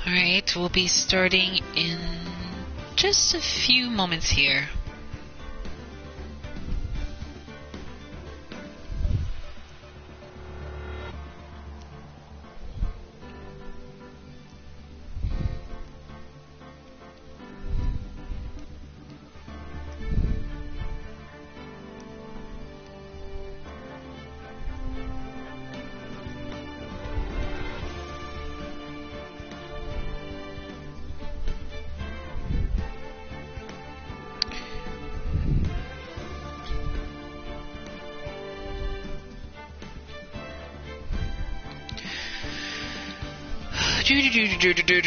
Alright, we'll be starting in just a few moments here.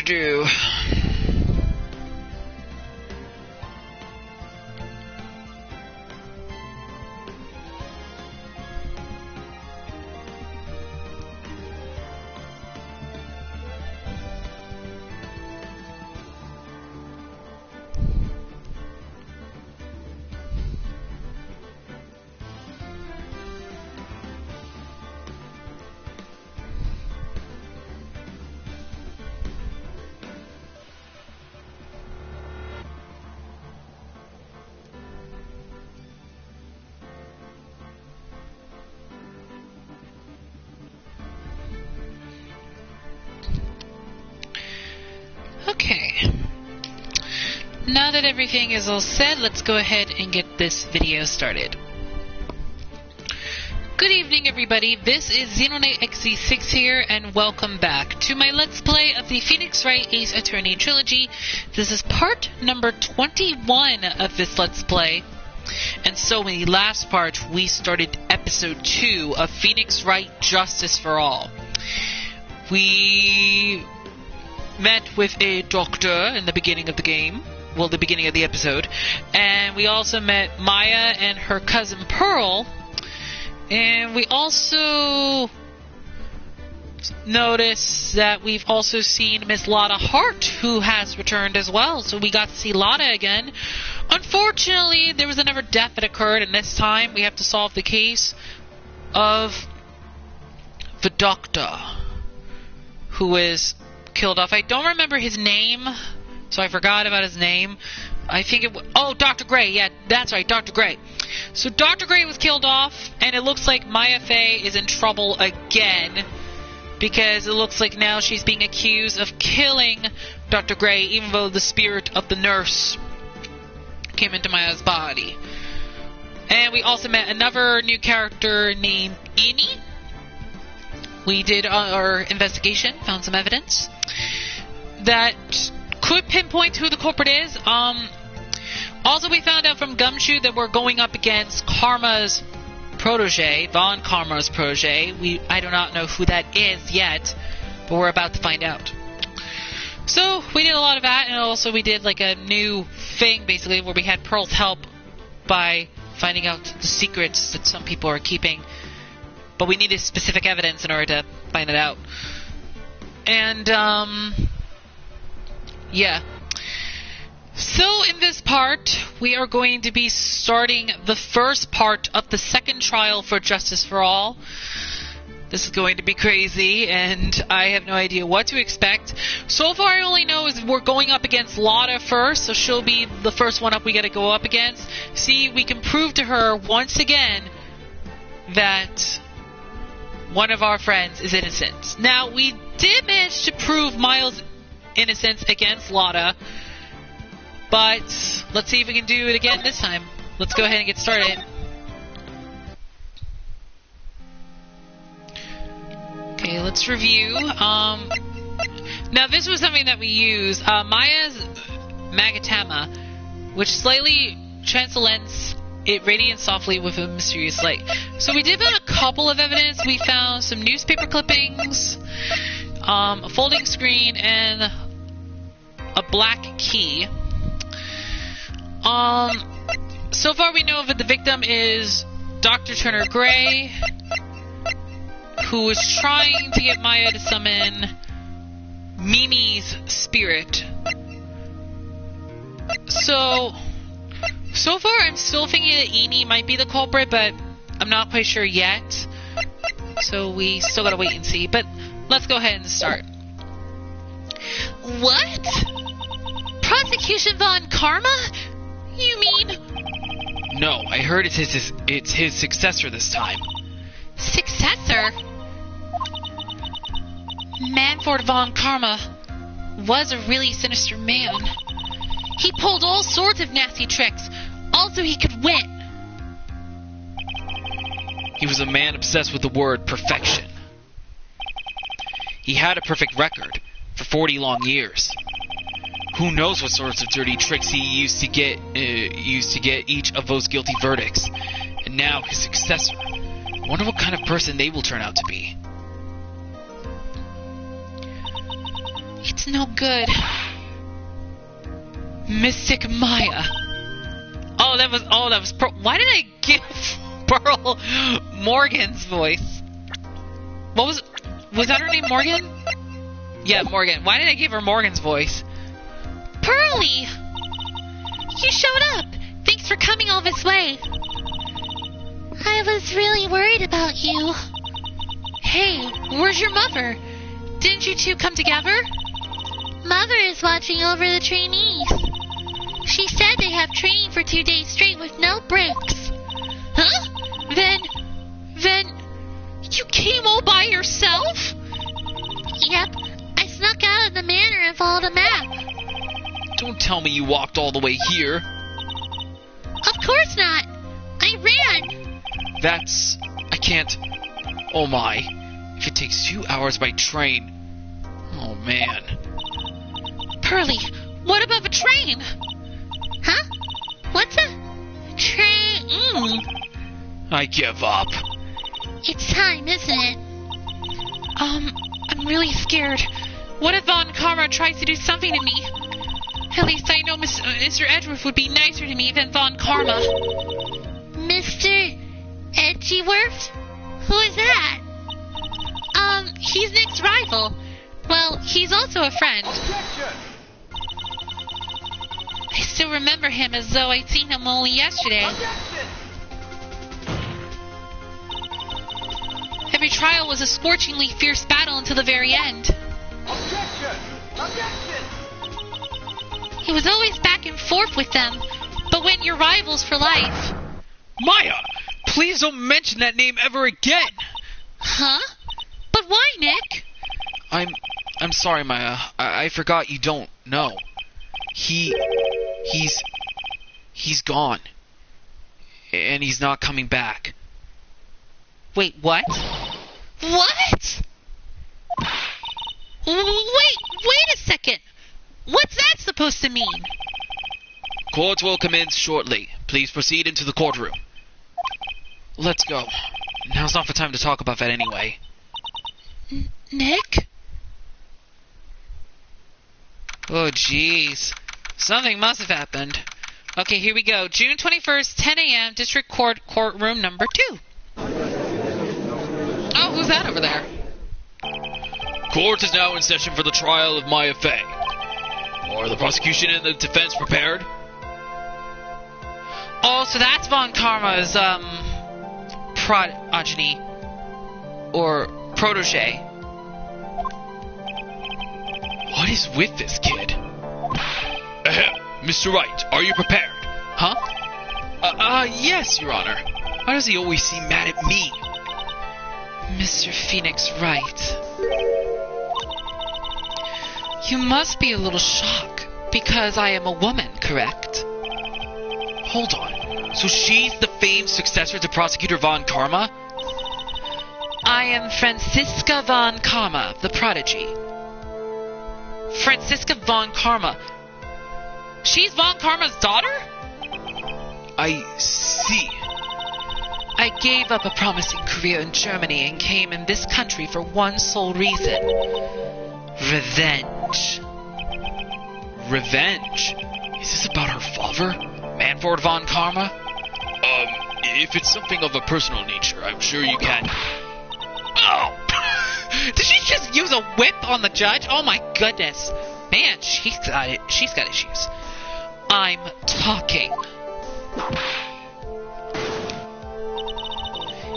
Do. Okay, now that everything is all set, let's go ahead and get this video started. Good evening, everybody. This is Xenonite XZ6 here, and welcome back to my Let's Play of the Phoenix Wright Ace Attorney Trilogy. This is part number 21 of this Let's Play. And so in the last part, we started episode 2 of Phoenix Wright Justice for All. We met with a doctor in the beginning of the game, well, the beginning of the episode, and we also met Maya and her cousin Pearl, and we also noticed that we've also seen Miss Lotta Hart, who has returned as well, so we got to see Lotta again. Unfortunately, there was another death that occurred, and this time we have to solve the case of the doctor who is killed off. I don't remember his name, so I forgot about his name. I think it was... Oh, Dr. Gray. Yeah, that's right, Dr. Gray. So Dr. Gray was killed off, and it looks like Maya Fey is in trouble again, because it looks like now she's being accused of killing Dr. Gray, even though the spirit of the nurse came into Maya's body. And we also met another new character named Eni. We did our investigation, found some evidence that could pinpoint who the culprit is. Also, we found out from Gumshoe that we're going up against Karma's protege, Von Karma's protege. I do not know who that is yet, but we're about to find out. So, we did a lot of that, and also we did like a new thing, basically, where we had Pearl's help by finding out the secrets that some people are keeping. But we needed specific evidence in order to find it out. And, yeah. So, in this part, we are going to be starting the first part of the second trial for Justice for All. This is going to be crazy, and I have no idea what to expect. So far, I only know is we're going up against Lotta first, so she'll be the first one up we gotta go up against. See, we can prove to her, once again, that one of our friends is innocent. Now, we did manage to prove Miles' innocence against Lotta, but let's see if we can do it again this time. Let's go ahead and get started. Okay, let's review. Now, this was something that we used. Maya's Magatama, which slightly transcends it radiates softly with a mysterious light. So we did find a couple of evidence. We found some newspaper clippings, a folding screen, and a black key. So far we know that the victim is Dr. Turner Gray, who was trying to get Maya to summon Mimi's spirit. So far I'm still thinking that Eni might be the culprit, but I'm not quite sure yet. So we still gotta wait and see. But let's go ahead and start. What? Prosecution Von Karma? You mean... No, I heard it's his successor this time. Successor? Manfred Von Karma was a really sinister man. He pulled all sorts of nasty tricks, all so he could win. He was a man obsessed with the word perfection. He had a perfect record for 40 long years. Who knows what sorts of dirty tricks he used to get each of those guilty verdicts. And now his successor. I wonder what kind of person they will turn out to be. It's no good. Mystic Maya. Oh, that was Pearl. Why did I give Pearl Morgan's voice? Was that her name, Morgan? Yeah, Morgan. Why did I give her Morgan's voice? Pearly! You showed up! Thanks for coming all this way. I was really worried about you. Hey, where's your mother? Didn't you two come together? Mother is watching over the trainees. She said they have training for 2 days straight with no breaks. Huh? Then... You came all by yourself? Yep. I snuck out of the manor and followed a map. Don't tell me you walked all the way here. Of course not. I ran. I can't... Oh my. If it takes 2 hours by train... Oh man. Pearly, what about the train? Huh? What's a train? I give up. It's time, isn't it? I'm really scared. What if Von Karma tries to do something to me? At least I know Mr. Edgeworth would be nicer to me than Von Karma. Mr. Edgeworth? Who is that? He's Nick's rival. Well, he's also a friend. Objection! I still remember him as though I'd seen him only yesterday. Objection! Every trial was a scorchingly fierce battle until the very end. Objection! Objection! He was always back and forth with them, but when you're rivals for life... Maya! Please don't mention that name ever again! Huh? But why, Nick? I'm sorry, Maya. I forgot you don't know. He's gone. And he's not coming back. Wait, what? What? Wait a second. What's that supposed to mean? Court will commence shortly. Please proceed into the courtroom. Let's go. Now's not the time to talk about that anyway. Nick? Oh, jeez. Something must have happened. Okay, here we go. June 21st, 10 a.m., District Court, Courtroom Number 2. Oh, who's that over there? Court is now in session for the trial of Maya Fey. Are the prosecution and the defense prepared? Oh, so that's Von Karma's, progeny. Or protege. What is with this kid? Ahem. Mr. Wright, are you prepared? Huh? Yes, Your Honor. Why does he always seem mad at me? Mr. Phoenix Wright. You must be a little shocked, because I am a woman, correct? Hold on. So she's the famed successor to Prosecutor Von Karma? I am Franziska Von Karma, the prodigy. Franziska Von Karma. She's Von Karma's daughter? I see. I gave up a promising career in Germany and came in this country for one sole reason. Revenge. Revenge? Is this about her father, Manfred Von Karma? If it's something of a personal nature, I'm sure you can... Oh! Did she just use a whip on the judge? Oh my goodness. Man, she's got issues. I'm talking.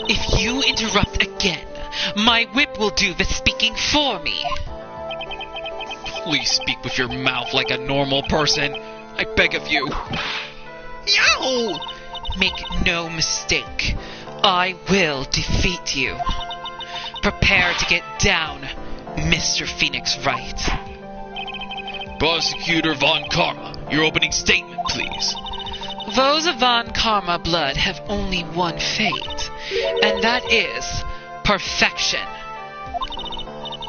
If you interrupt again, my whip will do the speaking for me. Please speak with your mouth like a normal person. I beg of you. Yo! Make no mistake. I will defeat you. Prepare to get down, Mr. Phoenix Wright. Prosecutor Von Karma, your opening statement, please. Those of Von Karma blood have only one fate, and that is perfection.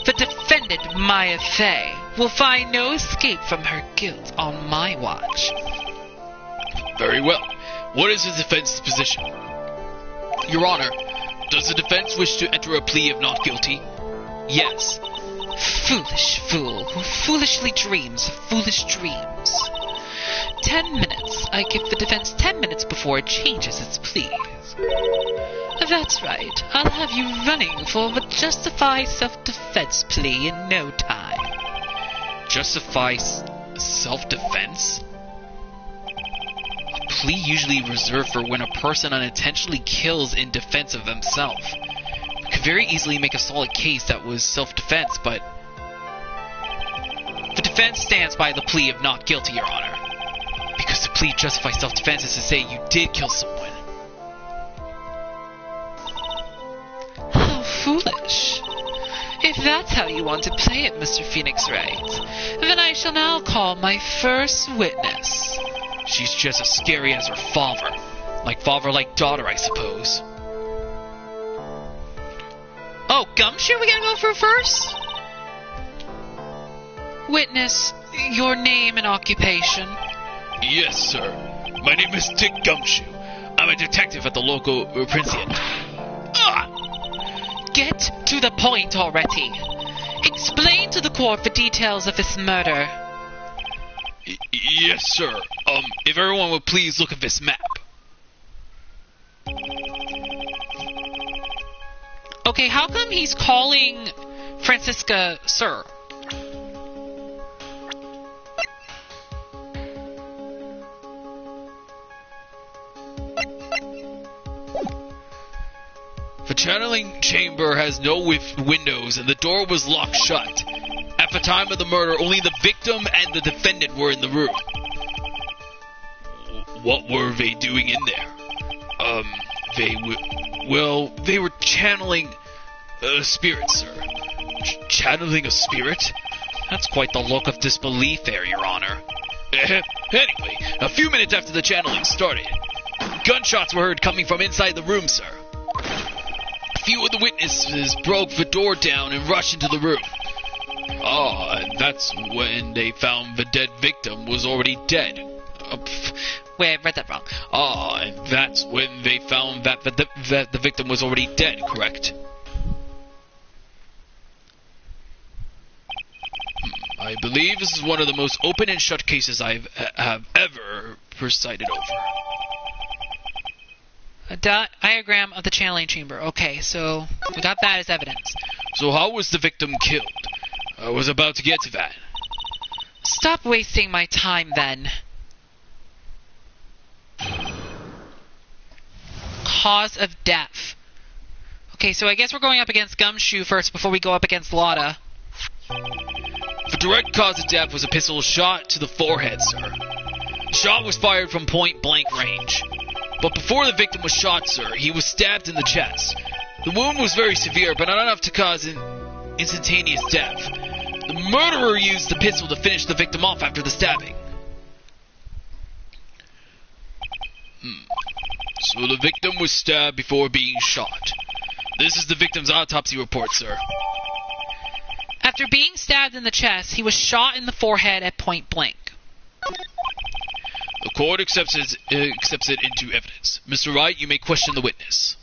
The defendant, Maya Fey, will find no escape from her guilt on my watch. Very well. What is the defense's position? Your Honor, does the defense wish to enter a plea of not guilty? Yes. Foolish fool who foolishly dreams foolish dreams. 10 minutes. I give the defense 10 minutes before it changes its pleas. That's right. I'll have you running for a justified self-defense plea in no time. Justify self-defense? A plea usually reserved for when a person unintentionally kills in defense of themselves. We could very easily make a solid case that was self-defense, but... The defense stands by the plea of not guilty, Your Honor. Because to plea justify self-defense is to say you did kill someone. How foolish. If that's how you want to play it, Mr. Phoenix Wright, then I shall now call my first witness. She's just as scary as her father. Like father, like daughter, I suppose. Oh, Gumshoe we gotta go through first? Witness, your name and occupation. Yes, sir. My name is Dick Gumshoe. I'm a detective at the local Princiate. Get to the point already. Explain to the court the details of this murder. Yes, sir. If everyone would please look at this map. Okay, how come he's calling Francisca sir? The channeling chamber has no windows and the door was locked shut. At the time of the murder, only the victim and the defendant were in the room. What were they doing in there? They were channeling a spirit, sir. Channeling a spirit? That's quite the look of disbelief there, Your Honor. Anyway, a few minutes after the channeling started, gunshots were heard coming from inside the room, sir. A few of the witnesses broke the door down and rushed into the room. And that's when they found the dead victim was already dead. Wait, I read that wrong. And that's when they found that the victim was already dead, correct? I believe this is one of the most open and shut cases I have ever presided over. A diagram of the channeling chamber. Okay, so we got that as evidence. So how was the victim killed? I was about to get to that. Stop wasting my time, then. Cause of death. Okay, so I guess we're going up against Gumshoe first before we go up against Lotta. The direct cause of death was a pistol shot to the forehead, sir. The shot was fired from point-blank range. But before the victim was shot, sir, he was stabbed in the chest. The wound was very severe, but not enough to cause an instantaneous death. The murderer used the pistol to finish the victim off after the stabbing. So the victim was stabbed before being shot. This is the victim's autopsy report, sir. After being stabbed in the chest, he was shot in the forehead at point blank. The court accepts it into evidence. Mr. Wright, you may question the witness.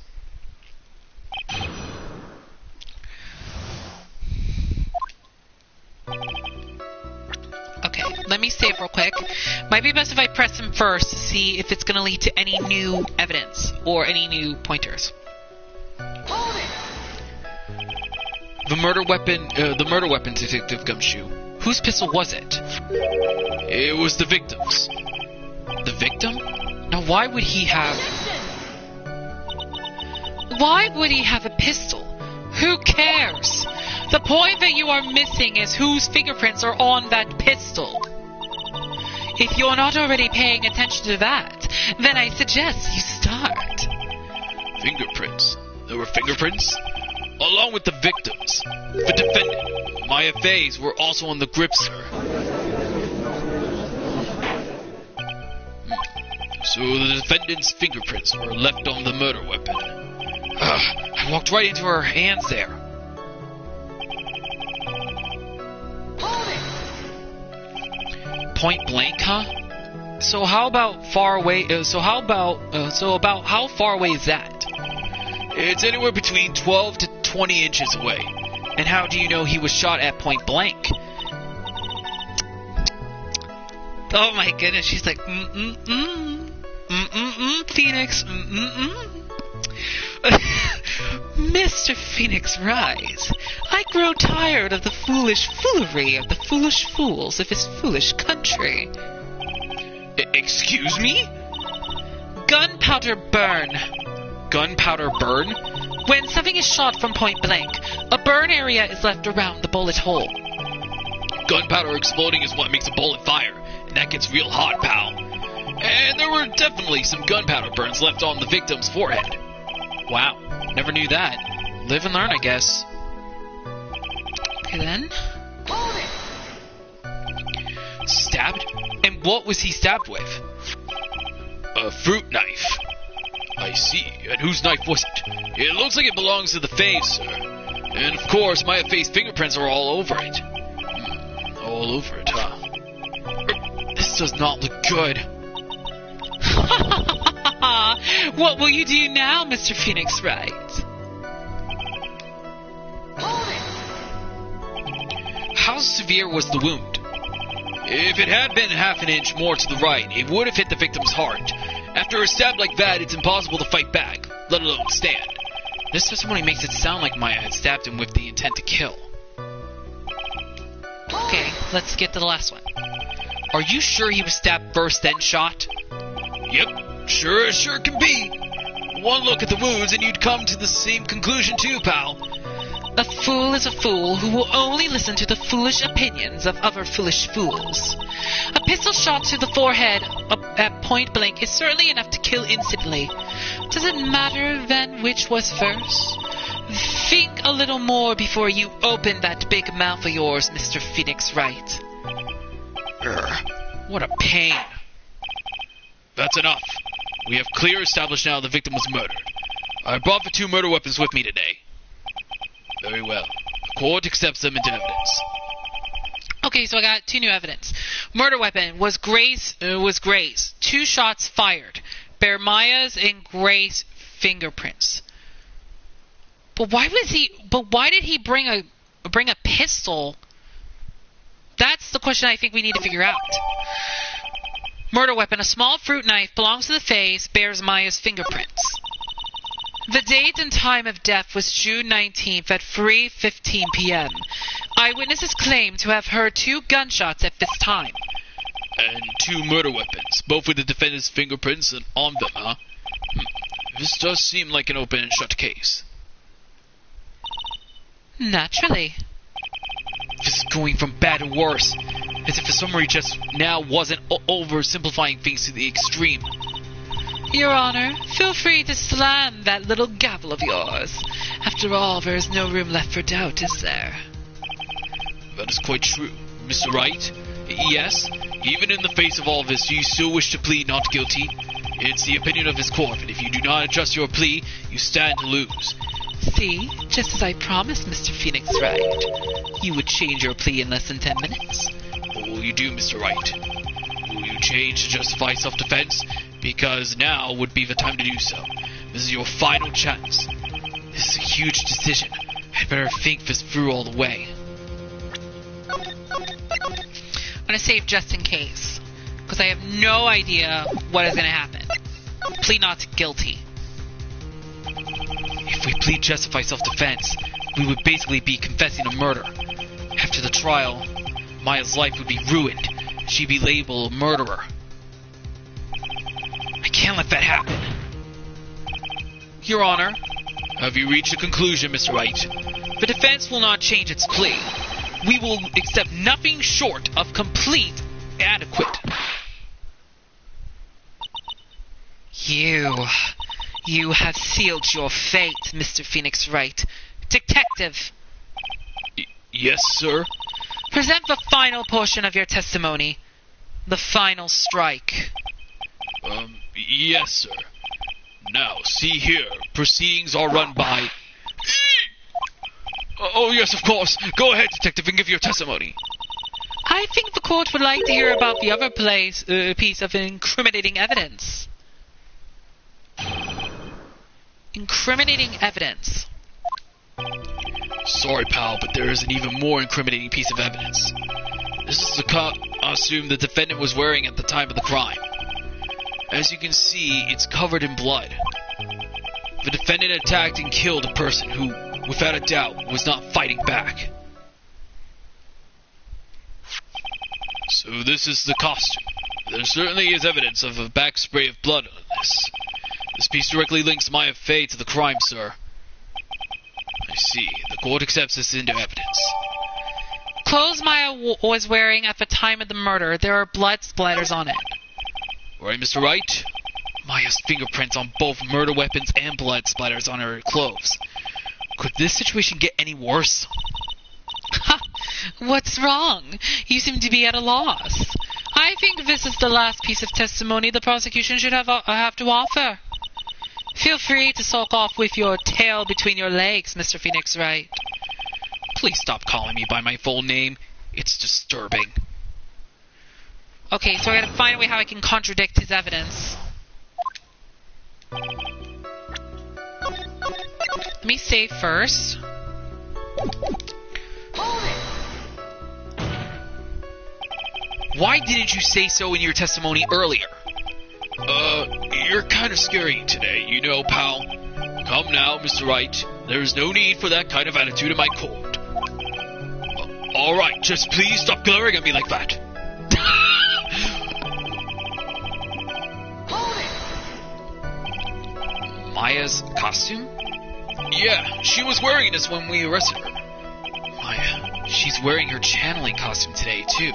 Okay, let me save real quick. Might be best if I press him first to see if it's going to lead to any new evidence or any new pointers. Hold it! The murder weapon, Detective Gumshoe. Whose pistol was it? It was the victim's. The victim? Now why would he have... Why would he have a pistol? Who cares? The point that you are missing is whose fingerprints are on that pistol. If you're not already paying attention to that, then I suggest you start. Fingerprints? There were fingerprints? Along with the victims. The defendant, Maya Faye's, were also on the grip, sir. So the defendant's fingerprints were left on the murder weapon. I walked right into her hands there. Point blank, huh? So how about far away? About how far away is that? It's anywhere between 12 to 20 inches away. And how do you know he was shot at point blank? Oh my goodness, she's like, Phoenix, Mr. Phoenix Wright, I grow tired of the foolish foolery of the foolish fools of his foolish country. Excuse me? Gunpowder burn. Gunpowder burn? When something is shot from point blank, a burn area is left around the bullet hole. Gunpowder exploding is what makes a bullet fire, and that gets real hot, pal. And there were definitely some gunpowder burns left on the victim's forehead. Wow, never knew that. Live and learn, I guess. Okay then. Stabbed? And what was he stabbed with? A fruit knife. I see. And whose knife was it? It looks like it belongs to the Faves, sir. And of course, Maya Faye's fingerprints are all over it. All over it, huh? This does not look good. What will you do now, Mr. Phoenix Wright? How severe was the wound? If it had been half an inch more to the right, it would have hit the victim's heart. After a stab like that, it's impossible to fight back, let alone stand. This testimony makes it sound like Maya had stabbed him with the intent to kill. Okay, let's get to the last one. Are you sure he was stabbed first, then shot? Yep, sure as sure can be. One look at the wounds and you'd come to the same conclusion too, pal. A fool is a fool who will only listen to the foolish opinions of other foolish fools. A pistol shot to the forehead at point blank is certainly enough to kill instantly. Does it matter then which was first? Think a little more before you open that big mouth of yours, Mr. Phoenix Wright. What a pain. That's enough. We have clear established now the victim was murdered. I brought the 2 murder weapons with me today. Very well. The court accepts them into evidence. Okay, so I got 2 new evidence. Murder weapon was Gray's. 2 shots fired. Bear Maya's and Gray's fingerprints. But why did he bring a pistol? That's the question I think we need to figure out. Murder weapon, a small fruit knife, belongs to the face, bears Maya's fingerprints. The date and time of death was June 19th at 3:15 p.m. Eyewitnesses claim to have heard 2 gunshots at this time. And 2 murder weapons, both with the defendant's fingerprints on them, huh? This does seem like an open and shut case. Naturally. This is going from bad to worse, as if the summary just now wasn't oversimplifying things to the extreme. Your Honor, feel free to slam that little gavel of yours. After all, there is no room left for doubt, is there? That is quite true. Mr. Wright? Yes? Even in the face of all this, do you still wish to plead not guilty? It's the opinion of this court that if you do not adjust your plea, you stand to lose. See, just as I promised, Mr. Phoenix Wright. You would change your plea in less than 10 minutes. What will you do, Mr. Wright? Will you change to justify self-defense? Because now would be the time to do so. This is your final chance. This is a huge decision. I'd better think this through all the way. I'm going to save just in case, because I have no idea what is going to happen. Plead not guilty. If we plead justify self-defense, we would basically be confessing a murder. After the trial, Maya's life would be ruined. She'd be labeled a murderer. I can't let that happen. Your Honor, have you reached a conclusion, Mr. Wright? The defense will not change its plea. We will accept nothing short of complete adequate. You have sealed your fate, Mr. Phoenix Wright. Detective, Yes, sir. present the final portion of your testimony. The final strike. Yes, sir. Now, see here. Proceedings are run by... Oh, yes, of course. Go ahead, detective, and give your testimony. I think the court would like to hear about the other piece of incriminating evidence. Incriminating evidence. Sorry, pal, but there is an even more incriminating piece of evidence. This is the costume the defendant was wearing at the time of the crime. As you can see, it's covered in blood. The defendant attacked and killed a person who, without a doubt, was not fighting back. So this is the costume. There certainly is evidence of a back spray of blood on this. This piece directly links Maya Fey to the crime, sir. I see. The court accepts this into evidence. Clothes Maya was wearing at the time of the murder. There are blood splatters on it. Right, Mr. Wright? Maya's fingerprints on both murder weapons and blood splatters on her clothes. Could this situation get any worse? Ha! What's wrong? You seem to be at a loss. I think this is the last piece of testimony the prosecution should have to offer. Feel free to sulk off with your tail between your legs, Mr. Phoenix Wright. Please stop calling me by my full name. It's disturbing. Okay, so I gotta find a way how I can contradict his evidence. Let me save first. Why didn't you say so in your testimony earlier? You're kind of scary today, you know, pal. Come now, Mr. Wright. There's no need for that kind of attitude in my court. Alright, just please stop glaring at me like that. Maya's costume? Yeah, she was wearing this when we arrested her. Maya, she's wearing her channeling costume today, too.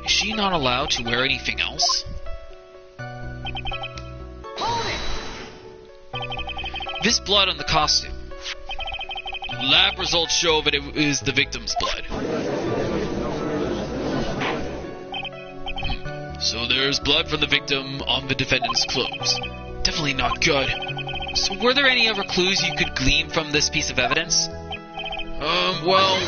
Is she not allowed to wear anything else? This blood on the costume. Lab results show that it is the victim's blood. So there's blood from the victim on the defendant's clothes. Definitely not good. So were there any other clues you could glean from this piece of evidence? Well...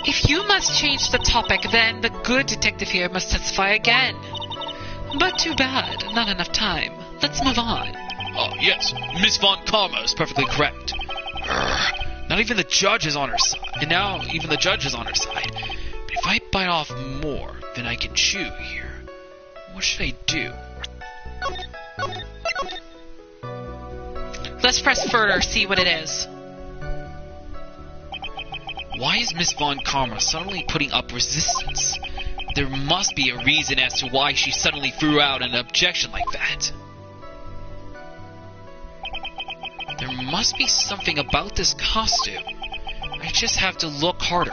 If you must change the topic, then the good detective here must testify again. But too bad, not enough time. Let's move on. Yes, Miss Von Karma is perfectly correct. Not even the judge is on her side. And now even the judge is on her side. But if I bite off more than I can chew here, what should I do? Let's press further, see what it is. Why is Miss Von Karma suddenly putting up resistance? There must be a reason as to why she suddenly threw out an objection like that. There must be something about this costume. I just have to look harder.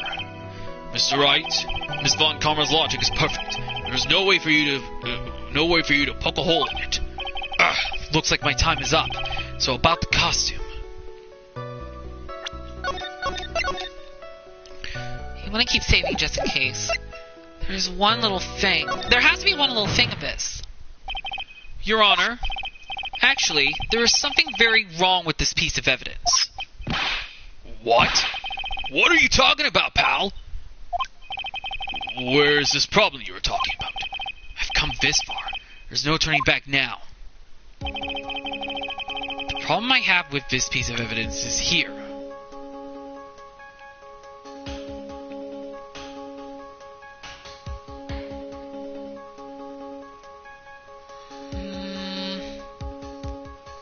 Mr. Wright, Miss Von Karma's logic is perfect. There's no way for you to poke a hole in it. Looks like my time is up. So about the costume. You want to keep saving just in case. There's one little thing. There has to be one little thing of this. Your Honor, actually, there is something very wrong with this piece of evidence. What? What are you talking about, pal? Where is this problem you were talking about? I've come this far. There's no turning back now. The problem I have with this piece of evidence is here.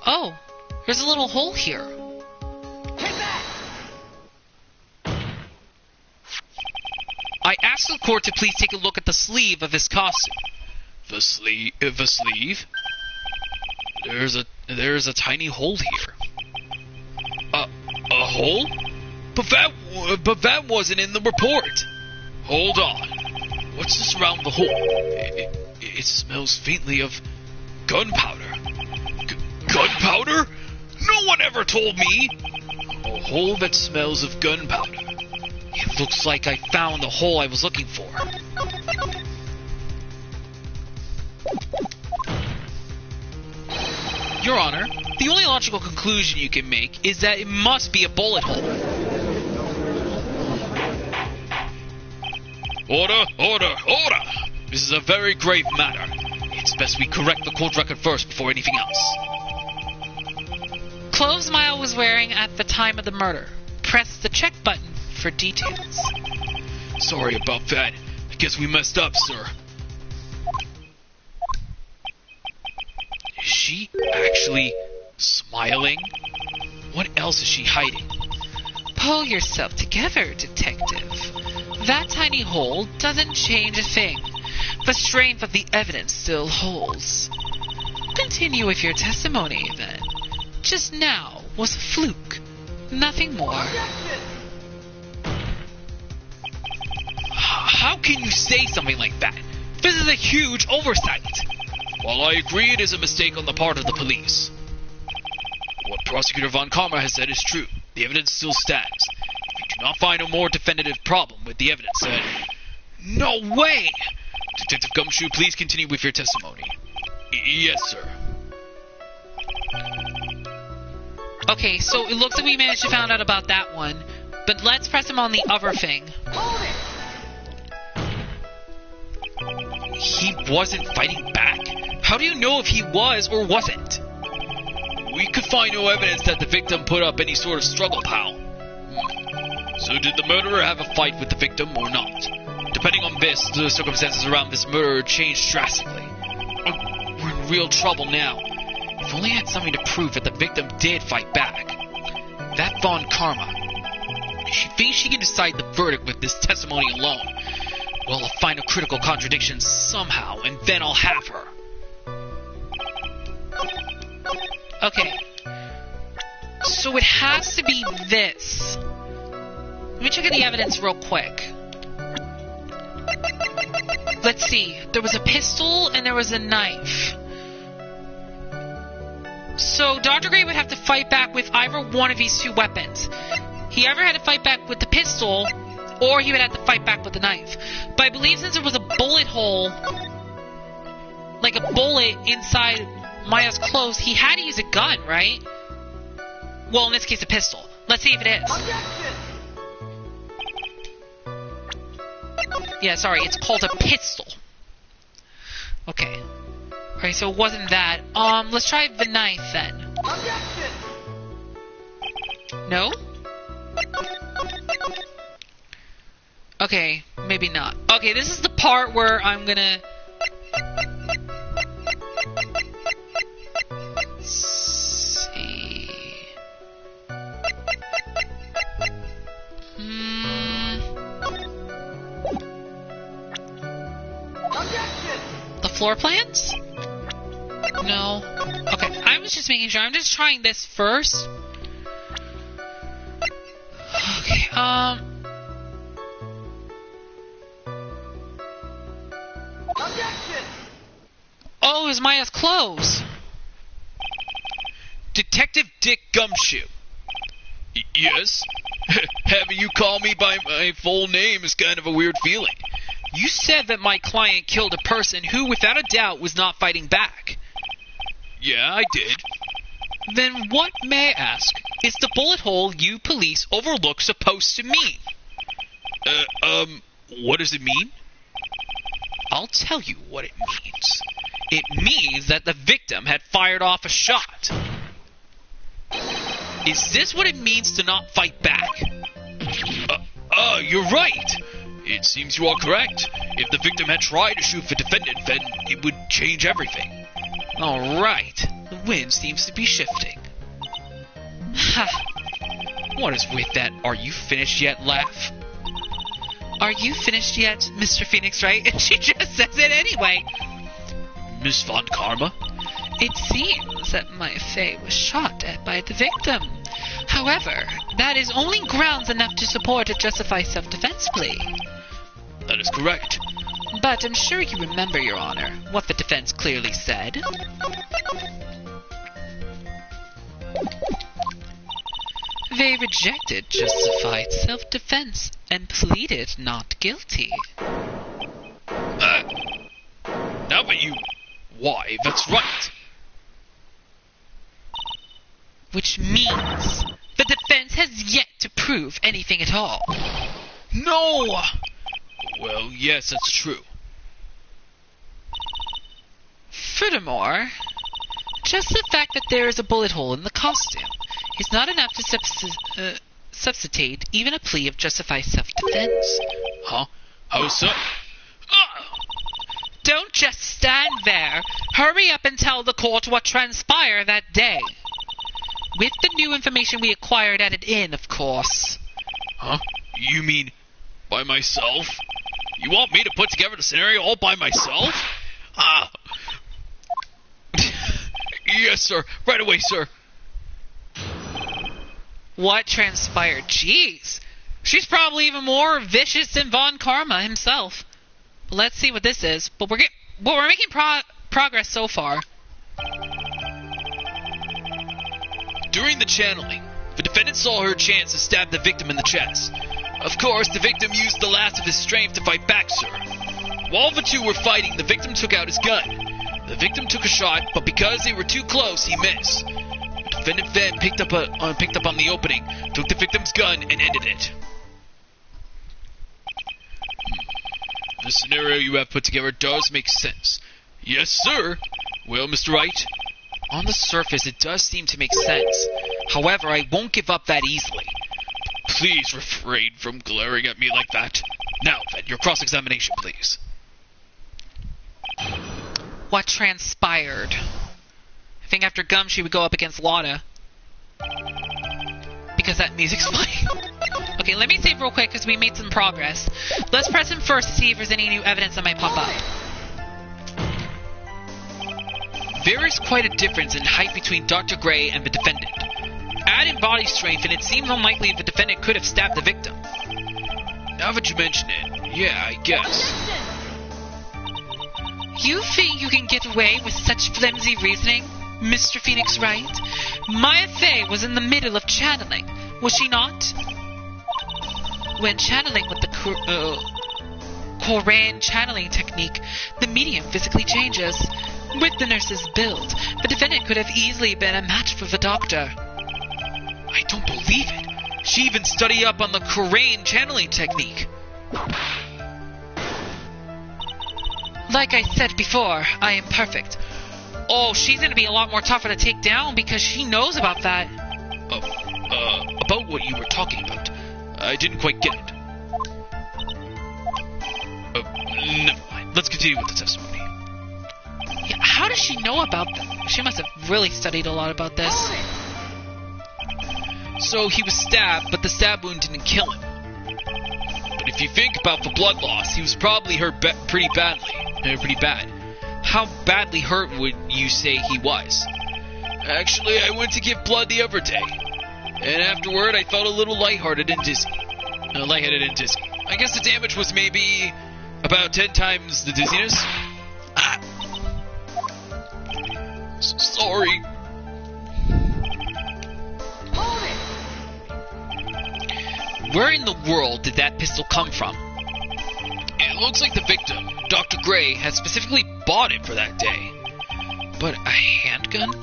Oh, there's a little hole here. I asked the court to please take a look at the sleeve of this costume. The sleeve? There's a tiny hole here. A hole? But that wasn't in the report. Hold on. What's this around the hole? It smells faintly of gunpowder. Gunpowder? No one ever told me. A hole that smells of gunpowder. It looks like I found the hole I was looking for. Your Honor, the only logical conclusion you can make is that it must be a bullet hole. Order, order, order! This is a very grave matter. It's best we correct the court record first before anything else. Clothes Mile was wearing at the time of the murder. Press the check button for details. Sorry about that. I guess we messed up, sir. Is she actually smiling? What else is she hiding? Pull yourself together, detective. That tiny hole doesn't change a thing. The strength of the evidence still holds. Continue with your testimony, then. Just now was a fluke. Nothing more. How can you say something like that? This is a huge oversight. While I agree it is a mistake on the part of the police, what Prosecutor Von Karma has said is true. The evidence still stands. If you do not find a more definitive problem with the evidence, then... No way! Detective Gumshoe, please continue with your testimony. Yes, sir. Okay, so it looks like we managed to find out about that one, but let's press him on the other thing. He wasn't fighting back? How do you know if he was or wasn't? We could find no evidence that the victim put up any sort of struggle, pal. So did the murderer have a fight with the victim or not? Depending on this, the circumstances around this murder changed drastically. We're in real trouble now. If only I had something to prove that the victim did fight back. That Von Karma. She thinks she can decide the verdict with this testimony alone. Well, I'll find a critical contradiction somehow, and then I'll have her. Okay. So it has to be this. Let me check out the evidence real quick. Let's see. There was a pistol and there was a knife. So Dr. Gray would have to fight back with either one of these two weapons. He either had to fight back with the pistol, or he would have to fight back with the knife. But I believe since there was a bullet hole, like a bullet inside Maya's clothes, he had to use a gun, right? Well, in this case, a pistol. Let's see if it is. Yeah, sorry, it's called a pistol. Okay. Alright, so it wasn't that. Let's try the knife then. No? Okay, maybe not. Okay, this is the part where I'm gonna... see... The floor plans? No. Okay, I was just making sure. I'm just trying this first. Okay, oh, it was Maya's clothes. Detective Dick Gumshoe. Yes? Having you call me by my full name is kind of a weird feeling. You said that my client killed a person who, without a doubt, was not fighting back. Yeah, I did. Then what, may I ask, is the bullet hole you police overlook supposed to mean? What does it mean? I'll tell you what it means. It means that the victim had fired off a shot. Is this what it means to not fight back? You're right. It seems you are correct. If the victim had tried to shoot the defendant, then it would change everything. Alright. The wind seems to be shifting. Ha! What is with that "are you finished yet" laugh? Are you finished yet, Mr. Phoenix Wright? And she just says it anyway. Miss Von Karma? It seems that my Faye was shot at by the victim. However, that is only grounds enough to support a justified self-defense plea. That is correct. But I'm sure you remember, Your Honor, what the defense clearly said. They rejected justified self-defense and pleaded not guilty. Now that you... Why, that's right. Which means the defense has yet to prove anything at all. No! Well, yes, that's true. Furthermore, just the fact that there is a bullet hole in the costume is not enough to substitute even a plea of justified self-defense. Huh? How so? Don't just stand there. Hurry up and tell the court what transpired that day. With the new information we acquired at an inn, of course. Huh? You mean by myself? You want me to put together the scenario all by myself? Yes, sir. Right away, sir. What transpired? Jeez. She's probably even more vicious than Von Karma himself. Let's see what this is. But we're making progress so far. During the channeling, the defendant saw her chance to stab the victim in the chest. Of course, the victim used the last of his strength to fight back, sir. While the two were fighting, the victim took out his gun. The victim took a shot, but because they were too close, he missed. The defendant then picked up on the opening, took the victim's gun, and ended it. The scenario you have put together does make sense. Yes, sir. Well, Mr. Wright? On the surface, it does seem to make sense. However, I won't give up that easily. Please refrain from glaring at me like that. Now, then, your cross-examination, please. What transpired? I think after Gum, she would go up against Lada. Because that music's playing. Okay, let me save real quick because we made some progress. Let's press him first to see if there's any new evidence that might pop up. There is quite a difference in height between Dr. Gray and the defendant. Add in body strength, and it seems unlikely the defendant could have stabbed the victim. Now that you mention it, yeah, I guess. You think you can get away with such flimsy reasoning, Mr. Phoenix Wright? Maya Fey was in the middle of channeling, was she not? When channeling with the Korean channeling technique, the medium physically changes. With the nurse's build, the defendant could have easily been a match for the doctor. I don't believe it. She even studied up on the Korean channeling technique. Like I said before, I am perfect. Oh, she's gonna be a lot more tougher to take down because she knows about that. About what you were talking about. I didn't quite get it. Never mind. Let's continue with the testimony. Yeah, how does she know about that? She must have really studied a lot about this. So he was stabbed, but the stab wound didn't kill him. But if you think about the blood loss, he was probably hurt pretty badly. Pretty bad. How badly hurt would you say he was? Actually, I went to give blood the other day. And afterward, I felt a little lightheaded and dizzy. I guess the damage was maybe about 10 times the dizziness. Sorry. Where in the world did that pistol come from? It looks like the victim, Dr. Gray, had specifically bought it for that day. But a handgun?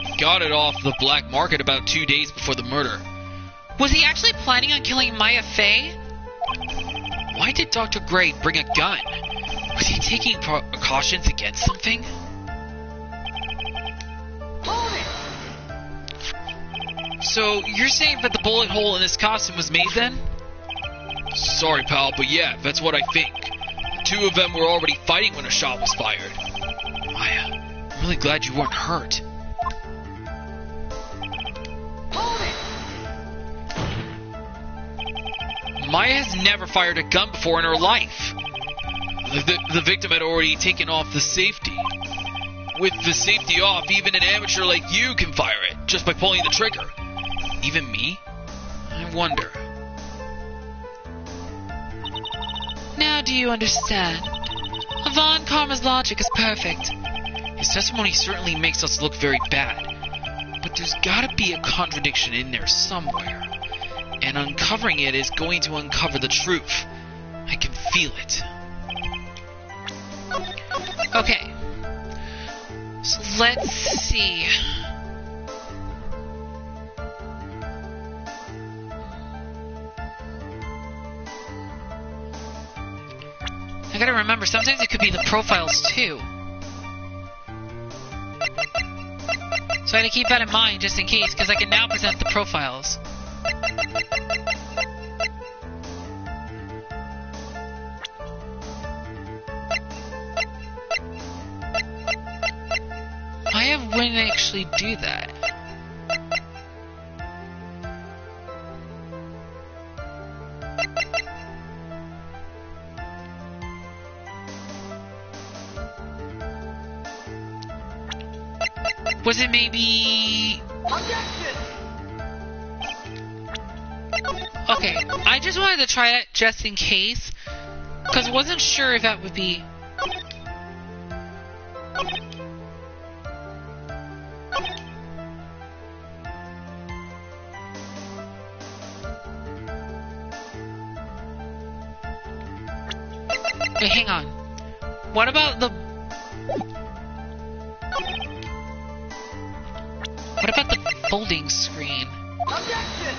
He got it off the black market about 2 days before the murder. Was he actually planning on killing Maya Fey? Why did Dr. Gray bring a gun? Was he taking precautions against something? So, you're saying that the bullet hole in his costume was made then? Sorry, pal, but yeah, that's what I think. The two of them were already fighting when a shot was fired. Maya, I'm really glad you weren't hurt. Maya has never fired a gun before in her life. The victim had already taken off the safety. With the safety off, even an amateur like you can fire it, just by pulling the trigger. Even me? I wonder. Now do you understand? Von Karma's logic is perfect. His testimony certainly makes us look very bad. But there's gotta be a contradiction in there somewhere. And uncovering it is going to uncover the truth. I can feel it. Okay. So let's see. I gotta remember, sometimes it could be the profiles too. So I gotta keep that in mind just in case, because I can now present the profiles. I wouldn't actually do that. Was it maybe... Objection! Okay, I just wanted to try it just in case, because I wasn't sure if that would be... Wait, hang on. What about the... What about the folding screen? Objection!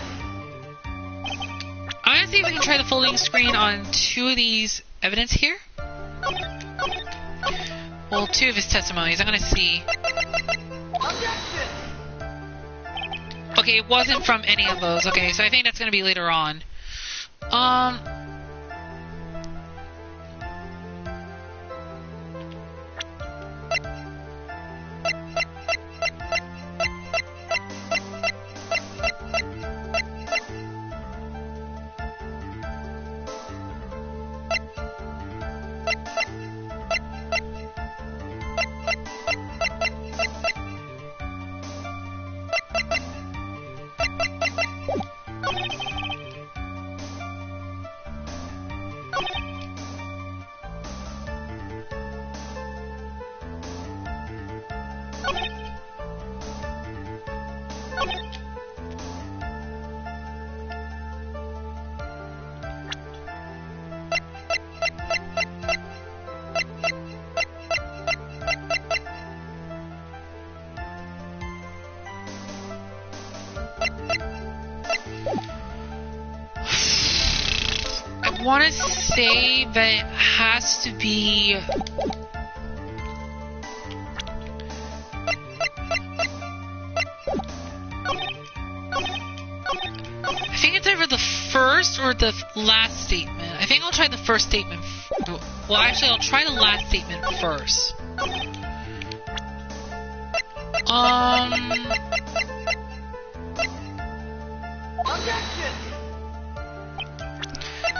I'm gonna see if we can try the folding screen on two of these evidence here. Well, two of his testimonies. I'm gonna see. Objection! Okay, it wasn't from any of those. Okay, so I think that's gonna be later on. I want to say that it has to be... I think it's either the first or the last statement. I think I'll try the first statement. Well, actually, I'll try the last statement first. Objection!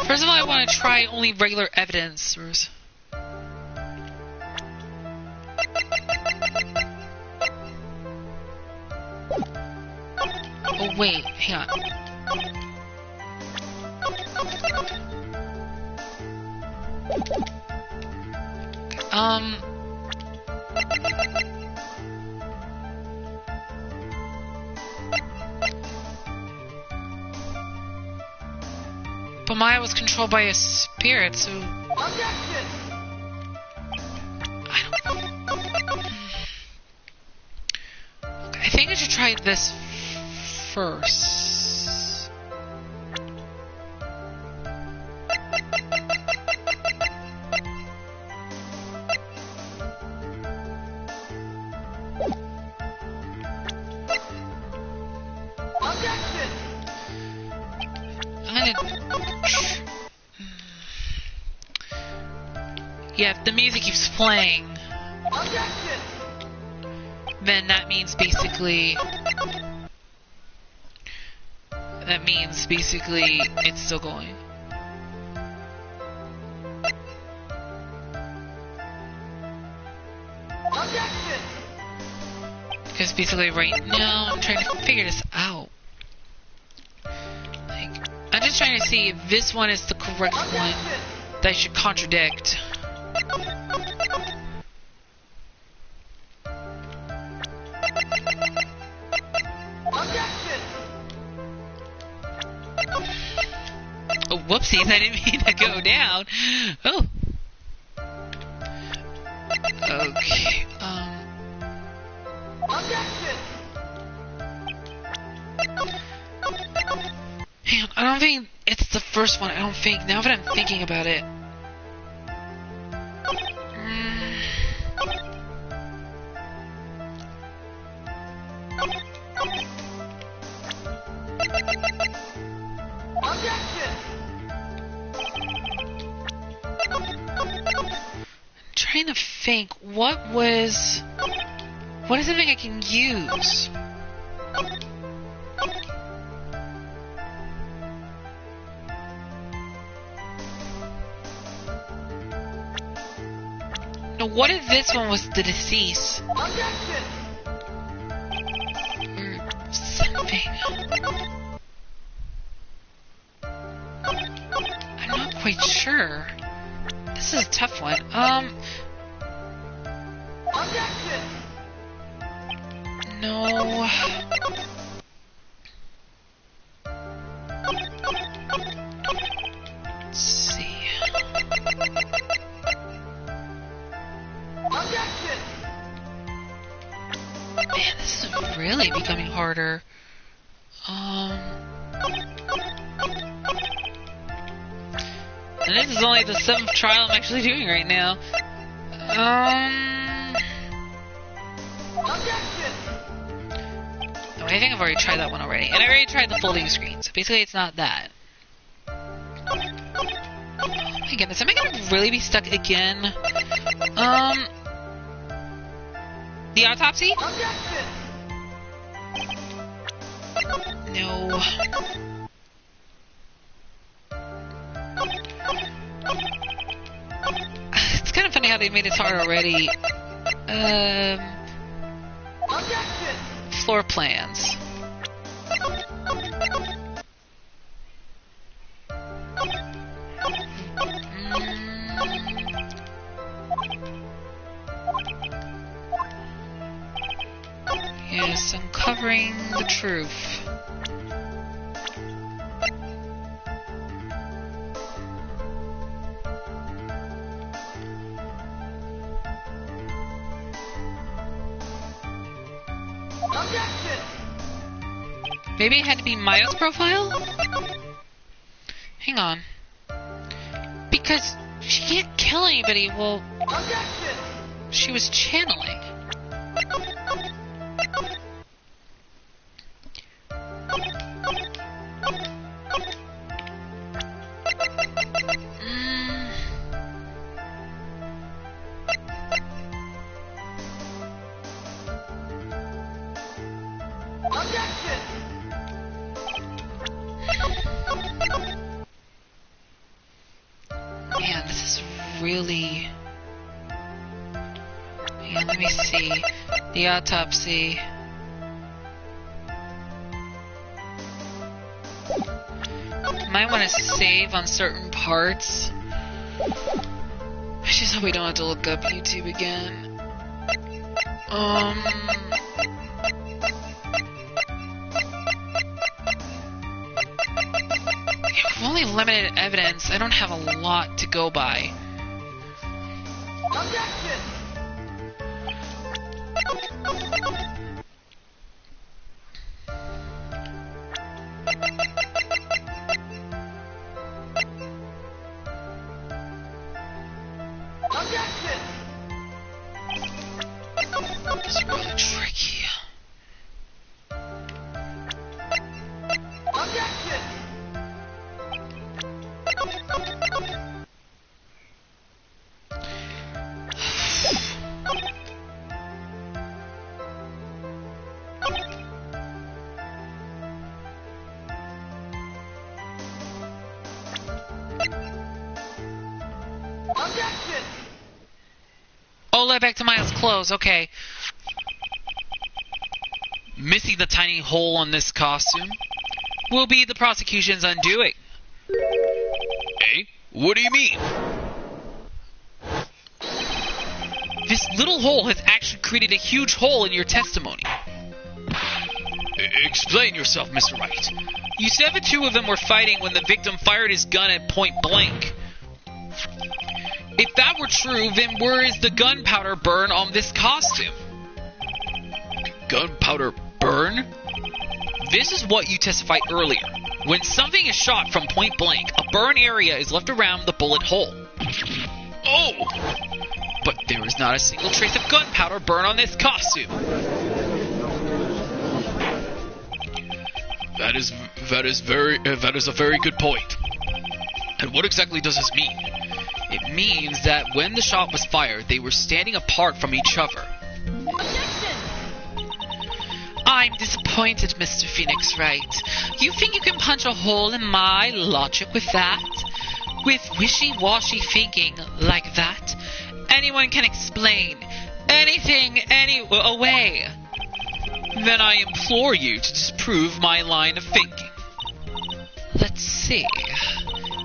First of all, I want to try only regular evidence. Oh, wait, hang on. But Maya was controlled by a spirit, so... Objection! I don't know. Okay, I think I should try this first. Objection! I'm gonna... Yeah, if the music keeps playing, Objection! then that means basically it's still going. Objection! Because basically right now I'm trying to figure this out. just trying to see if this one is the correct one that I should contradict. Objection! Oh, whoopsies, I didn't mean to go down. Oh. Okay, Objection! hang on, I don't think it's the first one, I don't think, now that I'm thinking about it. Objection! I'm trying to think, what is something I can use? No, what if this one was the deceased? Objection! Or something. I'm not quite sure. This is a tough one. Objection! No. Let's see. Objection! Man, this is really becoming harder. And this is only the 7th trial I'm actually doing right now. Objection! No, I think I've already tried that one already. And I already tried the folding screen, so basically it's not that. Oh my goodness, am I gonna really be stuck again? The autopsy? Objection! No. It's kind of funny how they made it hard already. Objection! Floor plans. Yes, uncovering the truth. Objection! Maybe it had to be Maya's profile? Hang on. Because she can't kill anybody. Well, Objection! she was channeling. Objection! Man, this is really... Man, let me see. The autopsy. Might want to save on certain parts. I just hope we don't have to look up YouTube again. With only limited evidence, I don't have a lot to go by. Objection! Objection! It's really tricky. Objection! Objection! Oh, led back to Miles' clothes. Okay. Missing the tiny hole on this costume will be the prosecution's undoing. Eh? What do you mean? This little hole has actually created a huge hole in your testimony. Explain yourself, Mr. Wright. You said the two of them were fighting when the victim fired his gun at point blank. If that were true, then where is the gunpowder burn on this costume? Gunpowder burn? This is what you testified earlier. When something is shot from point blank, a burn area is left around the bullet hole. Oh! But there is not a single trace of gunpowder burn on this costume. That is a very good point. And what exactly does this mean? It means that when the shot was fired, they were standing apart from each other. Objection! I'm disappointed, Mr. Phoenix Wright. You think you can punch a hole in my logic with that? With wishy-washy thinking like that? Anyone can explain anything away. Then I implore you to disprove my line of thinking. Let's see.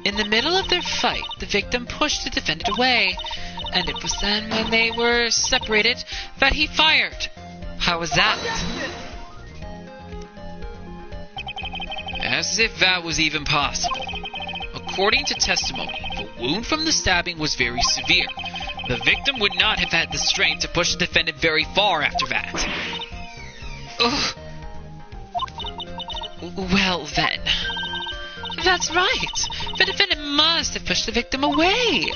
In the middle of their fight, the victim pushed the defendant away, and it was then when they were separated that he fired. How was that? Objection! As if that was even possible. According to testimony, the wound from the stabbing was very severe. The victim would not have had the strength to push the defendant very far after that. Ugh. Well then. That's right. The defendant must have pushed the victim away.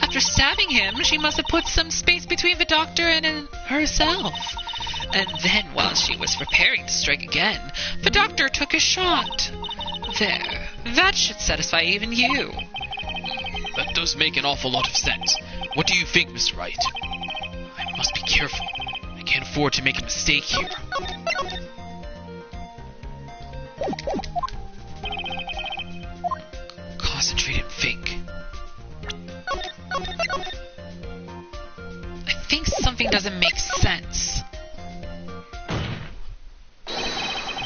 After stabbing him, she must have put some space between the doctor and herself. And then, while she was preparing to strike again, the doctor took a shot. There. That should satisfy even you. That does make an awful lot of sense. What do you think, Mr. Wright? I must be careful. I can't afford to make a mistake here. Concentrate and think. I think something doesn't make sense.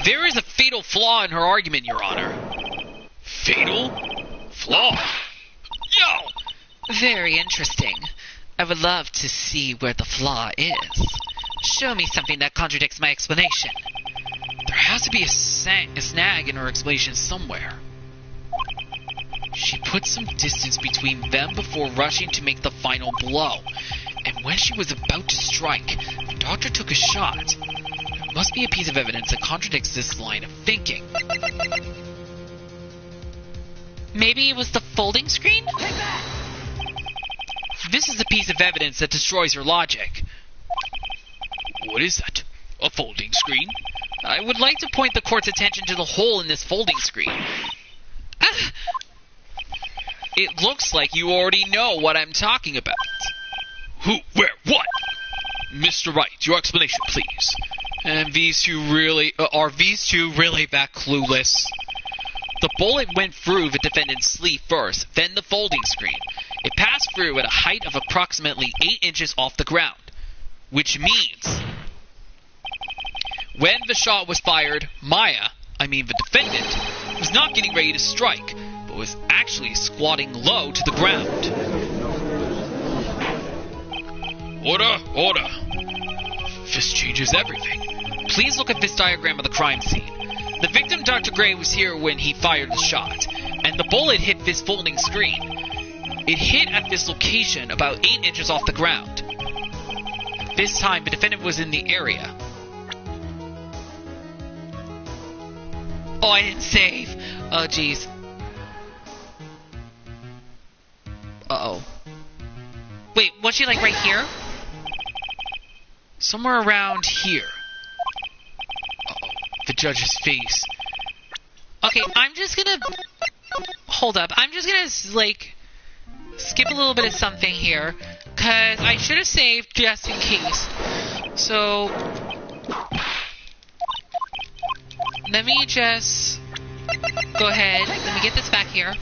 There is a fatal flaw in her argument, Your Honor. Fatal? Flaw? Yo! Very interesting. I would love to see where the flaw is. Show me something that contradicts my explanation. There has to be a snag in her explanation somewhere. She put some distance between them before rushing to make the final blow. And when she was about to strike, the doctor took a shot. There must be a piece of evidence that contradicts this line of thinking. Maybe it was the folding screen? Take that! This is the piece of evidence that destroys your logic. What is that? A folding screen? I would like to point the court's attention to the hole in this folding screen. Ah! It looks like you already know what I'm talking about. Who? Where? What? Mr. Wright, your explanation, please. And these two really... are these two really that clueless? The bullet went through the defendant's sleeve first, then the folding screen. It passed through at a height of approximately 8 inches off the ground. Which means... when the shot was fired, Maya, the defendant, was not getting ready to strike, but was actually squatting low to the ground. Order! Order! This changes everything. Please look at this diagram of the crime scene. The victim, Dr. Gray, was here when he fired the shot, and the bullet hit this folding screen. It hit at this location about 8 inches off the ground. At this time, the defendant was in the area. Oh, I didn't save. Oh, jeez. Uh-oh. Wait, was she like right here? Somewhere around here. Uh-oh. The judge's face. Okay, I'm just gonna... hold up. I'm just gonna, like, skip a little bit of something here. Because I should have saved just in case. So... let me just go ahead. Let me get this back here.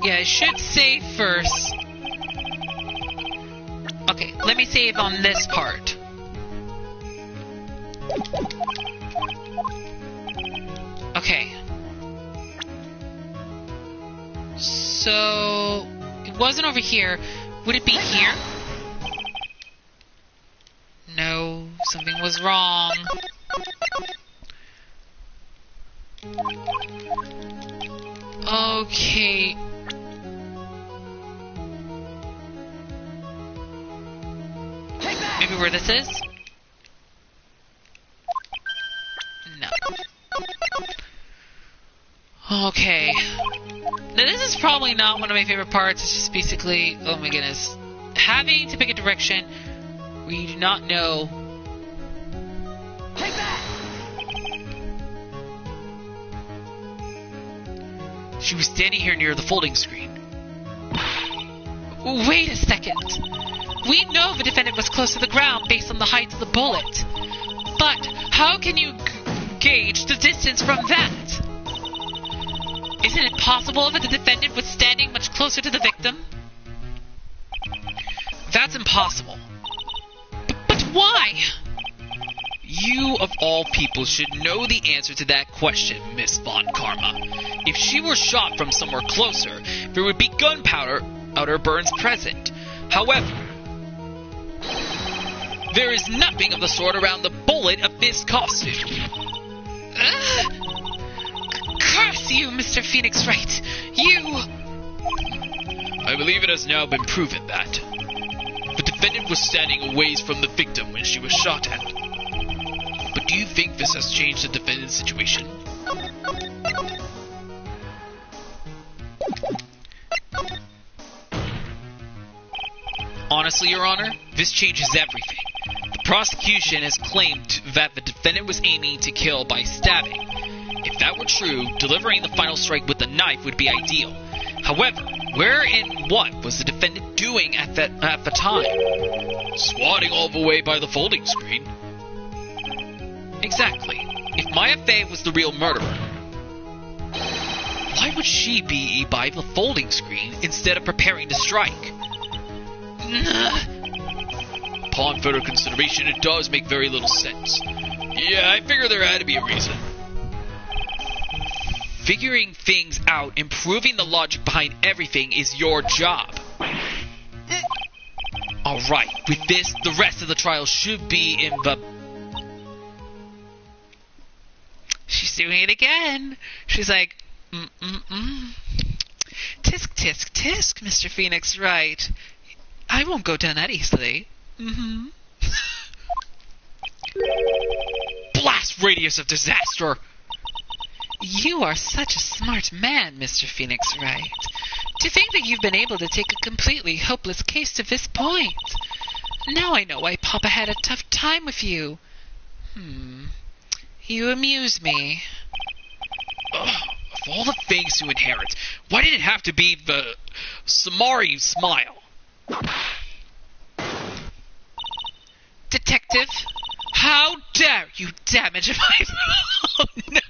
Yeah, I should save first. let me save on this part. Okay. So, it wasn't over here. Would it be here? No, something was wrong. Okay. Maybe where this is? No. Okay. Now this is probably not one of my favorite parts. It's just basically, oh my goodness, having to pick a direction where you do not know. Take that! She was standing here near the folding screen. Wait a second. We know the defendant was close to the ground based on the height of the bullet. But how can you gauge the distance from that? Isn't it possible that the defendant was standing much closer to the victim? That's impossible. But why? You, of all people, should know the answer to that question, Miss Von Karma. If she were shot from somewhere closer, there would be gunpowder burns present. However, there is nothing of the sort around the bullet of this costume. Curse you, Mr. Phoenix Wright. You... I believe it has now been proven that the defendant was standing a ways from the victim when she was shot at. But do you think this has changed the defendant's situation? Honestly, Your Honor, this changes everything. The prosecution has claimed that the defendant was aiming to kill by stabbing. If that were true, delivering the final strike with a knife would be ideal. However, where and what was the defendant doing at the time? Swatting all the way by the folding screen. Exactly. If Maya Fey was the real murderer, why would she be by the folding screen instead of preparing to strike? Upon further consideration, it does make very little sense. Yeah, I figure there had to be a reason. Figuring things out, improving the logic behind everything is your job. Alright, with this, the rest of the trial should be in the... She's doing it again. She's like, Tisk, tisk, tisk, Mr. Phoenix Wright. I won't go down that easily. Blast radius of disaster! You are such a smart man, Mr. Phoenix Wright. To think that you've been able to take a completely hopeless case to this point. Now I know why Papa had a tough time with you. You amuse me. Ugh, of all the things to inherit, why did it have to be the Samari smile? Detective, how dare you damage my... Oh, no!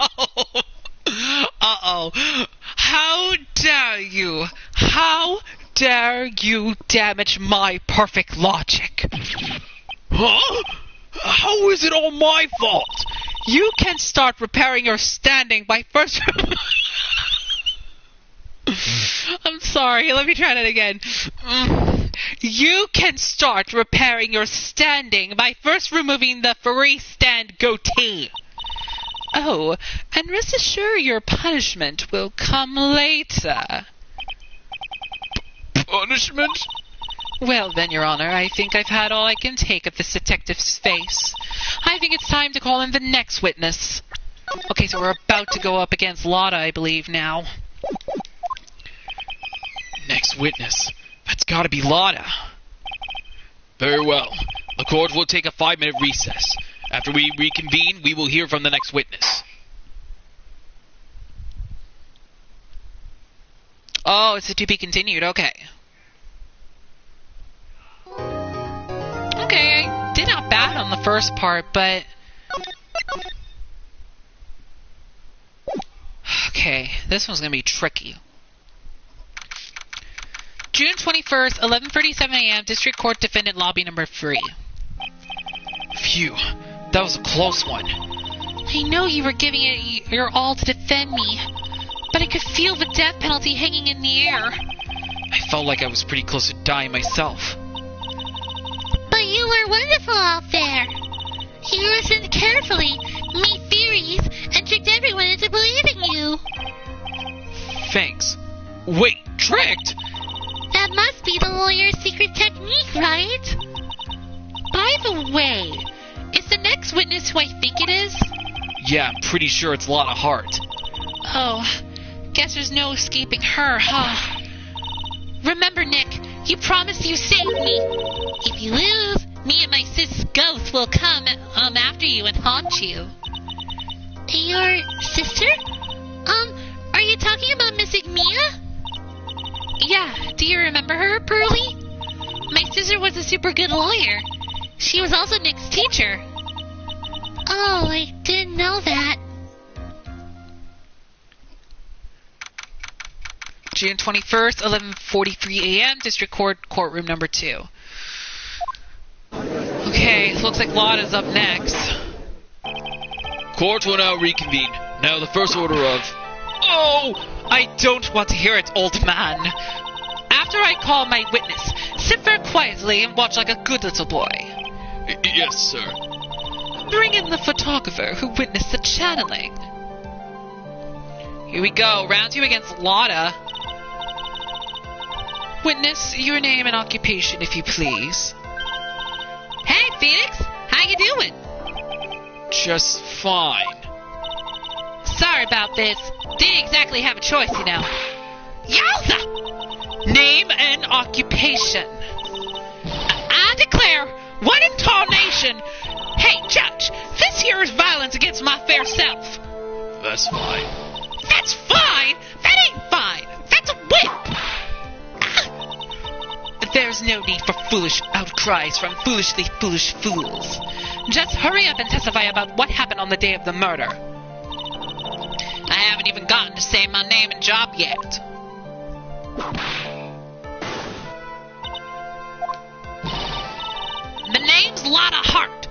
Uh-oh. How dare you? How dare you damage my perfect logic? Huh? How is it all my fault? You can start repairing your standing by first... I'm sorry, let me try that again. You can start repairing your standing by first removing the freestand goatee. Oh, and rest assured your punishment will come later. Punishment? Well then, Your Honor, I think I've had all I can take of this detective's face. I think it's time to call in the next witness. Okay, so we're about to go up against Lotta, I believe, now. Next witness. That's gotta be Lotta. Very well. The court will take a 5-minute recess. After we reconvene, we will hear from the next witness. Oh, it's a to be continued, okay. Okay, I did not bad on the first part, but... Okay, this one's gonna be tricky. June 21st, 11:37 a.m., District Court Defendant Lobby number 3. Phew, that was a close one. I know you were giving it your all to defend me, but I could feel the death penalty hanging in the air. I felt like I was pretty close to dying myself. But you were wonderful out there. You listened carefully, made theories, and tricked everyone into believing you. Thanks. Wait, tricked? That must be the lawyer's secret technique, right? By the way, is the next witness who I think it is? Yeah, I'm pretty sure it's Lotta Hart. Oh, guess there's no escaping her, huh? Remember, Nick, you promised you saved me. If you lose, me and my sis ghost will come after you and haunt you. Your sister? Are you talking about Miss Mia? Yeah, do you remember her, Pearlie? My sister was a super good lawyer. She was also Nick's teacher. Oh, I didn't know that. June 21st, 11:43 a.m., District Court, Courtroom number 2. Okay, looks like Lotta's up next. Court will now reconvene. Now the first order of... Oh, I don't want to hear it, old man. After I call my witness, sit there quietly and watch like a good little boy. Yes, sir. Bring in the photographer who witnessed the channeling. Here we go, round 2 against Lotta. Witness, your name and occupation, if you please. Hey, Phoenix, how you doing? Just fine. Sorry about this. Didn't exactly have a choice, you know. Yowza! Name and occupation. I declare, one in tarnation. Hey, Judge, this here is violence against my fair self. That's fine. That's fine? That ain't fine. That's a whip. There's no need for foolish outcries from foolishly foolish fools. Just hurry up and testify about what happened on the day of the murder. I haven't even gotten to say my name and job yet. My name's Lotta Hart,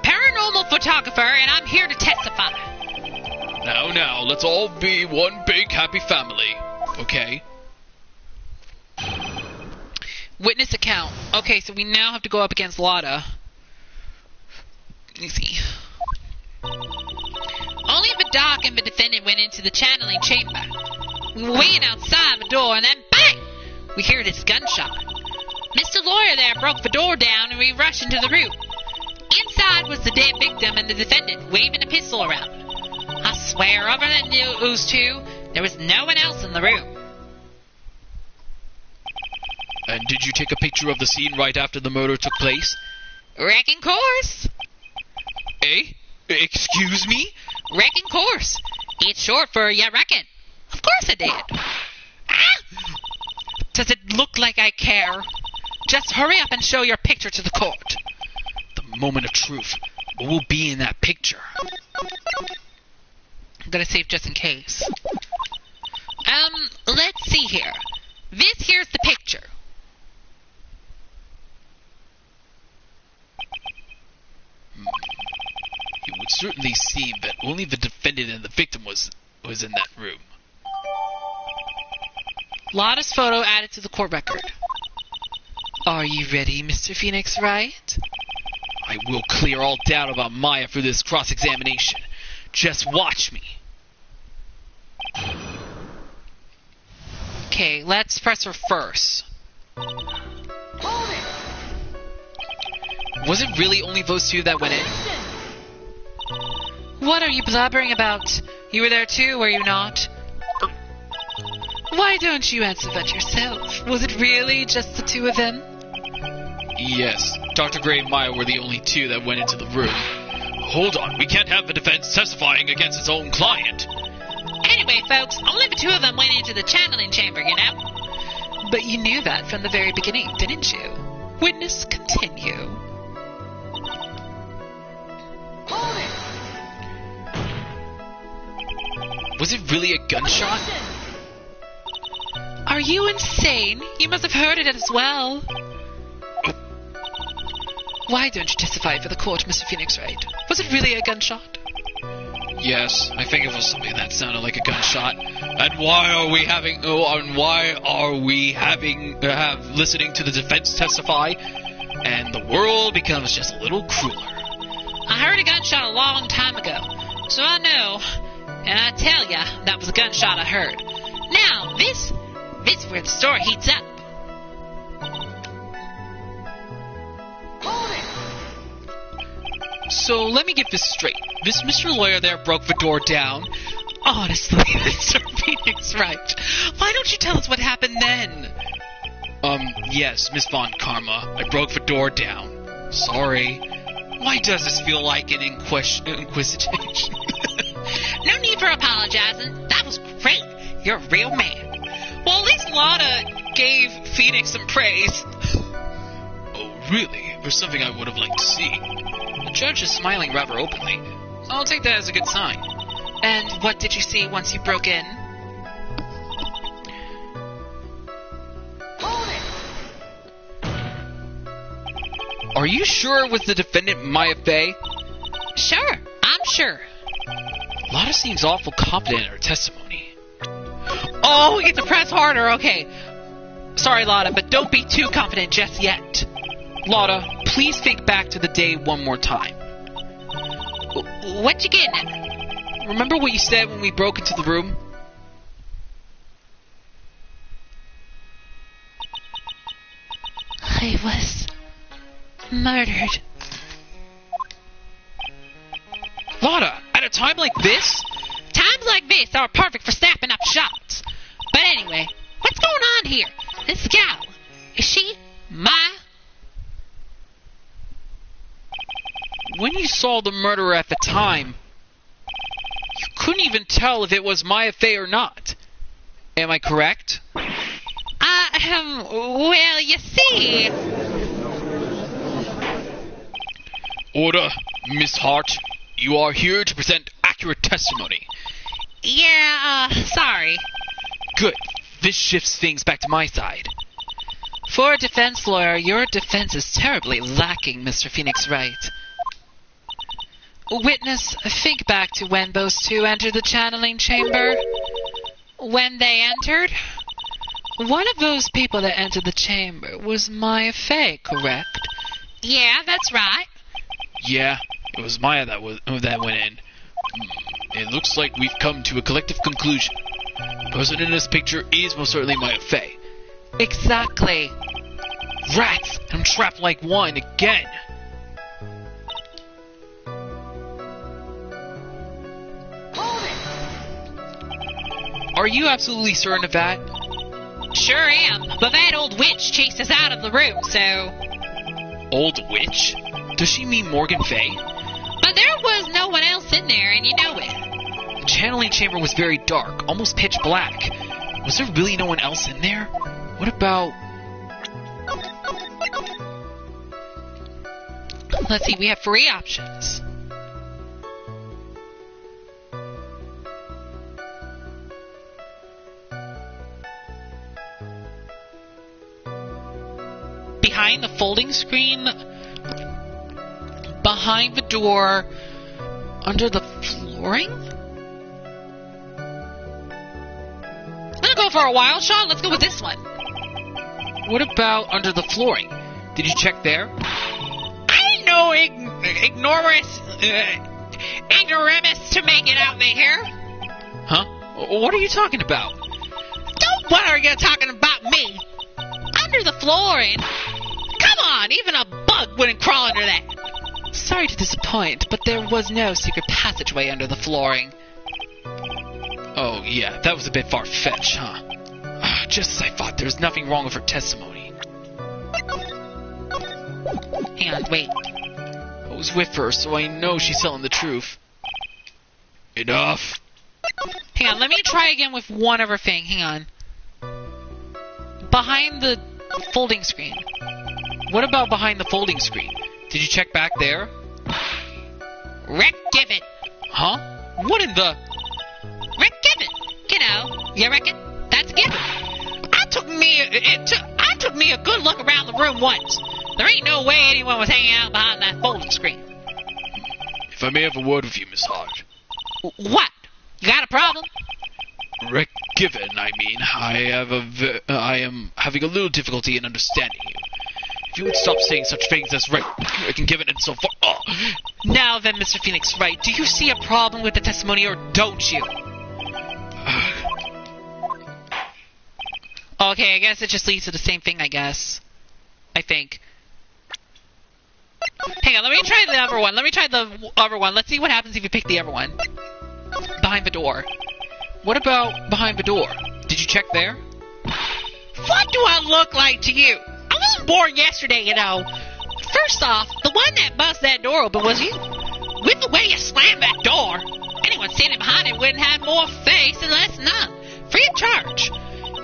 paranormal photographer, and I'm here to testify. Now, let's all be one big happy family, okay? Witness account. Okay, so we now have to go up against Lotta. Let me see. Only the doc and the defendant went into the channeling chamber. We were waiting outside the door, and then bang! We hear this gunshot. Mr. Lawyer there broke the door down, and we rushed into the room. Inside was the dead victim and the defendant waving a pistol around. I swear, other than those two, there was no one else in the room. And did you take a picture of the scene right after the murder took place? Wrecking course. Eh? Excuse me? Wrecking course. It's short for ya reckon. Of course I did. Ah! Does it look like I care? Just hurry up and show your picture to the court. The moment of truth. What will be in that picture? I'm gonna save just in case. Let's see here. This here's the picture. It would certainly seem that only the defendant and the victim was in that room. Lotta's photo added to the court record. Are you ready, Mr. Phoenix Wright? I will clear all doubt about Maya through this cross-examination. Just watch me. Okay, let's press her first. Hold it! Was it really only those two that went in? What are you blabbering about? You were there too, were you not? Why don't you answer that yourself? Was it really just the two of them? Yes, Dr. Gray and Maya were the only two that went into the room. Hold on, we can't have the defense testifying against its own client. Anyway, folks, only the two of them went into the channeling chamber, you know? But you knew that from the very beginning, didn't you? Witness, continue. Hold it! Was it really a gunshot? Are you insane? You must have heard it as well. Why don't you testify for the court, Mr. Phoenix Wright? Was it really a gunshot? Yes, I think it was something that sounded like a gunshot. And why are we listening to the defense testify? And the world becomes just a little crueler. I heard a gunshot a long time ago, so I know. And I tell ya, that was a gunshot I heard. Now, this is where the story heats up. Hold it! So let me get this straight. This Mr. Lawyer there broke the door down. Honestly, Mr. Phoenix Wright, why don't you tell us what happened then? Yes, Miss Von Karma. I broke the door down. Sorry. Why does this feel like an inquisition? No need for apologizing. That was great. You're a real man. Well, at least Lotta gave Phoenix some praise. Oh, really? There's something I would have liked to see. The judge is smiling rather openly. I'll take that as a good sign. And what did you see once you broke in? Hold it! Are you sure it was the defendant Maya Fey? Sure, I'm sure. Lotta seems awful confident in her testimony. Oh, we get to press harder, okay. Sorry, Lotta, but don't be too confident just yet. Lotta, please think back to the day one more time. What you getting at? Remember what you said when we broke into the room? I was murdered. Lotta, at a time like this? Times like this are perfect for snapping up shots. But anyway, what's going on here? This gal, is she my... When you saw the murderer at the time, you couldn't even tell if it was Maya Fey or not. Am I correct? Well, you see... Order, Miss Hart. You are here to present accurate testimony. Yeah, sorry. Good. This shifts things back to my side. For a defense lawyer, your defense is terribly lacking, Mr. Phoenix Wright. Witness, think back to when those two entered the channeling chamber. When they entered, one of those people that entered the chamber was Maya Fey, correct? Yeah, that's right. Yeah, it was Maya that went in. It looks like we've come to a collective conclusion. The person in this picture is most certainly Maya Fey. Exactly. Rats! I'm trapped like one again. Hold it! Are you absolutely certain of that? Sure am, but that old witch chased us out of the room, so... Old witch? Does she mean Morgan Fey? But there was no one else in there, and you know it. The channeling chamber was very dark, almost pitch black. Was there really no one else in there? What about... Let's see, we have 3 options. Behind the folding screen, behind the door, under the flooring? I'm gonna go for a wild shot. Let's go with this one. What about under the flooring? Did you check there? I ain't no ignoramus to make it out there. Huh? What are you talking about? Don't worry, you're talking about me. Under the flooring? Come on, even a bug wouldn't crawl under that. Sorry to disappoint, but there was no secret passageway under the flooring. Oh, yeah, that was a bit far-fetched, huh? Just as I thought, there was nothing wrong with her testimony. Hang on, wait. I was with her, so I know she's telling the truth. Enough. Hang on, let me try again with one other thing. Hang on. Behind the folding screen. What about behind the folding screen? Did you check back there? Rick Given. Huh? What in the... Rick Given. You know, you reckon? That's a given. I I took me a good look around the room once. There ain't no way anyone was hanging out behind that folding screen. If I may have a word with you, Miss Hart. What? You got a problem? Given, I mean, I am having a little difficulty in understanding you. If you would stop saying such things as Given and so forth. Oh. Now then, Mr. Phoenix Wright, do you see a problem with the testimony or don't you? Okay, I guess it just leads to the same thing, I guess. I think. Hang on, let me try the other one. Let's see what happens if you pick the other one. Behind the door. What about behind the door? Did you check there? What do I look like to you? I wasn't born yesterday, you know. First off, the one that busted that door open was you. With the way you slammed that door, anyone standing behind it wouldn't have more face and less none. Free of charge.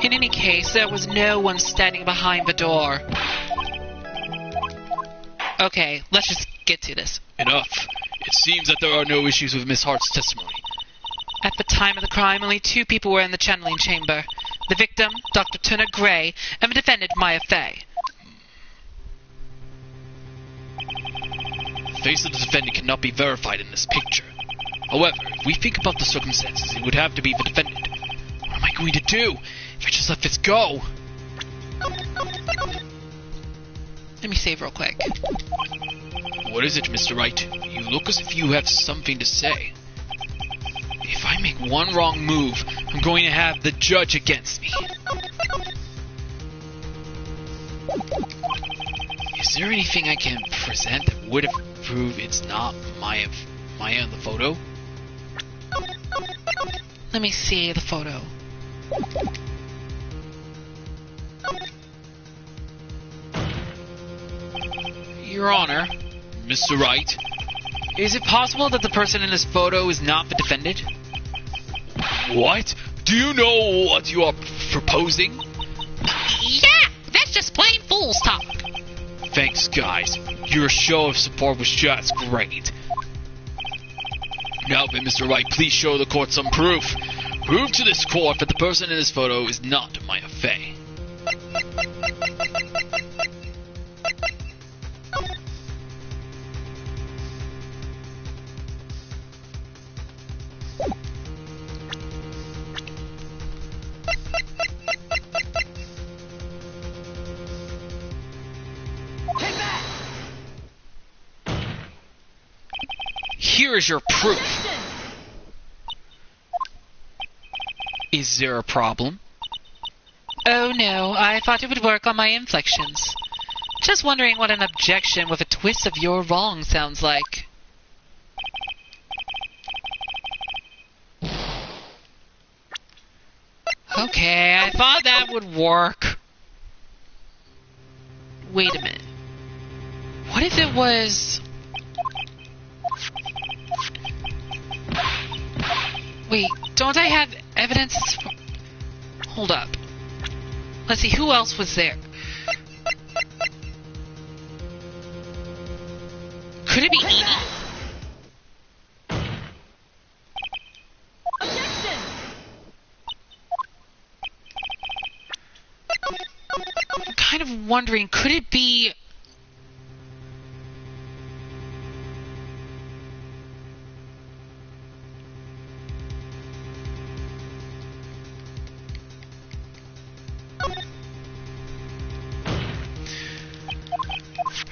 In any case, there was no one standing behind the door. Okay, let's just get to this. Enough. It seems that there are no issues with Miss Hart's testimony. At the time of the crime, only 2 people were in the channeling chamber. The victim, Dr. Turner Gray, and the defendant, Maya Fey. The face of the defendant cannot be verified in this picture. However, if we think about the circumstances, it would have to be the defendant. What am I going to do if I just let this go? Let me save real quick. What is it, Mr. Wright? You look as if you have something to say. If I make one wrong move, I'm going to have the judge against me. Is there anything I can present that would have proved it's not Maya in the photo? Let me see the photo. Your Honor, Mr. Wright, is it possible that the person in this photo is not the defendant? What? Do you know what you are proposing? Yeah, that's just plain fool's talk. Thanks, guys. Your show of support was just great. Now then, Mr. Wright, please show the court some proof. Prove to this court that the person in this photo is not Maya Fey. Here is your proof. Is there a problem? Oh no, I thought it would work on my inflections. Just wondering what an objection with a twist of you're wrong sounds like. Okay, I thought that would work. Wait a minute. What if it was... Wait, don't I have evidence? Hold up. Let's see, who else was there? Could it be Edie? Objection! I'm kind of wondering, could it be...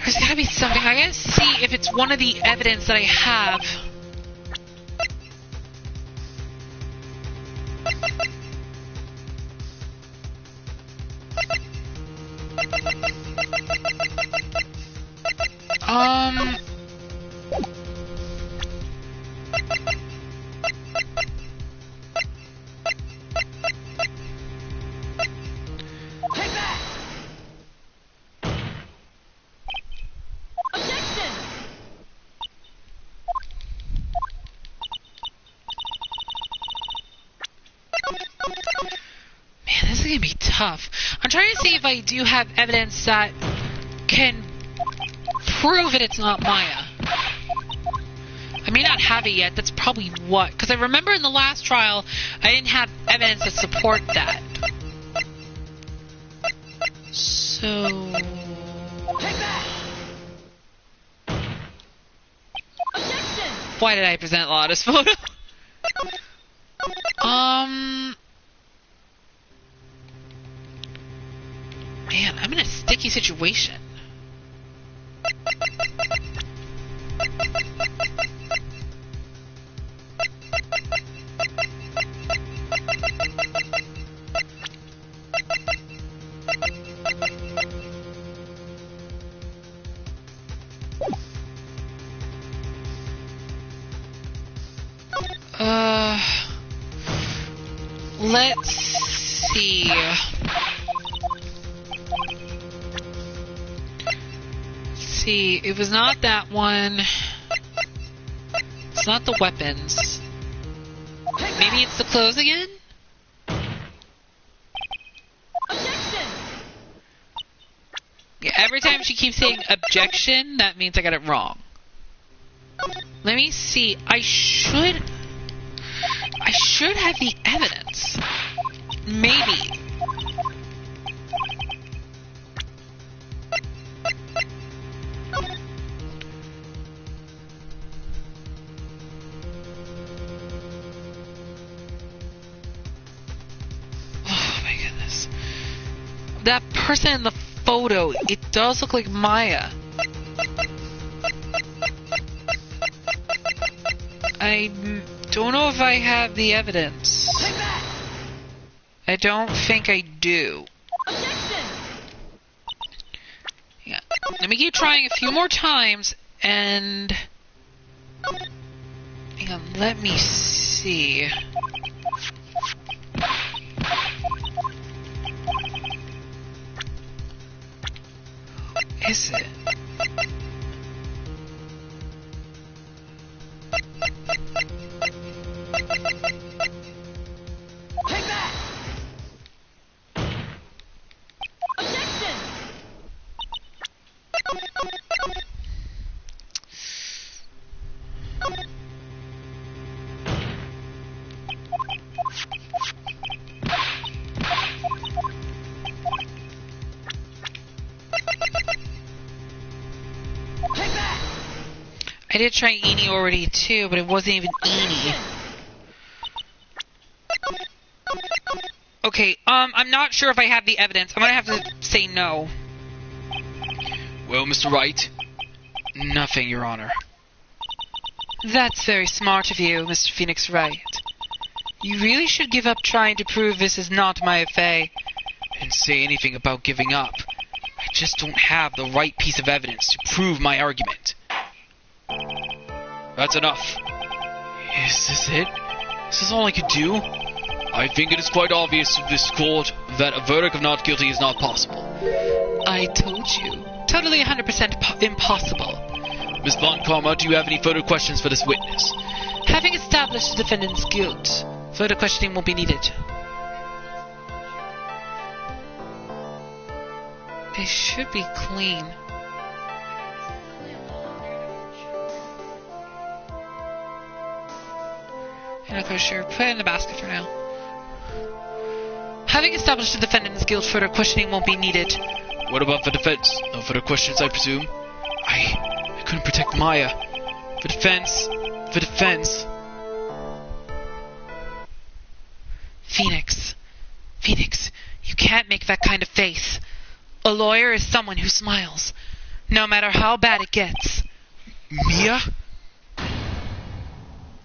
There's gotta be something. I gotta see if it's one of the evidence that I have. Take that! Objection! Man, this is gonna be tough. I'm trying to see if I do have evidence that can prove that it's not Maya. I may not have it yet. That's probably what. Because I remember in the last trial, I didn't have evidence to support that. So... Take that! Objection! Why did I present Lotta's photo? Man, I'm in a sticky situation. Let's see. It was not that one. It's not the weapons. Maybe it's the clothes again? Objection! Yeah, every time she keeps saying objection, that means I got it wrong. Let me see. I should have the evidence. Maybe. Oh my goodness. That person in the photo, it does look like Maya. I don't know if I have the evidence. Take that! I don't think I do. Objection! Yeah. Let me keep trying a few more times and... Hang on, let me see. Who is it? Take that! Objection! Take that! I did try Eenie already too, but it wasn't even Eenie. Okay, I'm not sure if I have the evidence. I'm gonna have to say no. Well, Mr. Wright? Nothing, Your Honor. That's very smart of you, Mr. Phoenix Wright. You really should give up trying to prove this is not my affair. I didn't say anything about giving up. I just don't have the right piece of evidence to prove my argument. That's enough. Is this it? Is this all I could do? I think it is quite obvious to this court that a verdict of not guilty is not possible. I told you. Totally 100% impossible. Miss Von Karma, do you have any further questions for this witness? Having established the defendant's guilt, further questioning won't be needed. They should be clean. I'm not quite sure. Put it in the basket for now. Having established the defendant's guilt, further questioning won't be needed. What about the defense? No further questions, I presume? I couldn't protect Maya. The defense. Phoenix, you can't make that kind of face. A lawyer is someone who smiles, no matter how bad it gets. Mia?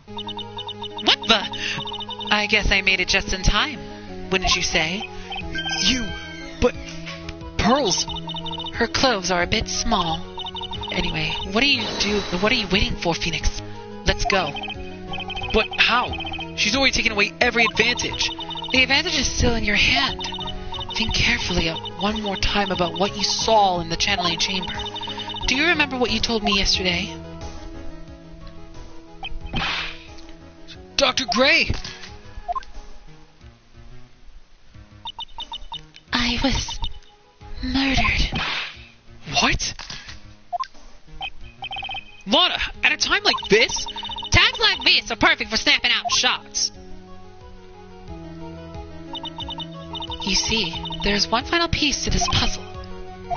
What the? I guess I made it just in time, wouldn't you say? But Pearls. Her clothes are a bit small. Anyway, what are you waiting for, Phoenix? Let's go. But how? She's already taken away every advantage. The advantage is still in your hand. Think carefully one more time about what you saw in the channeling chamber. Do you remember what you told me yesterday? Dr. Gray! I was murdered. What? Lotta, at a time like this? Times like this are perfect for snapping out shots. You see, there's one final piece to this puzzle.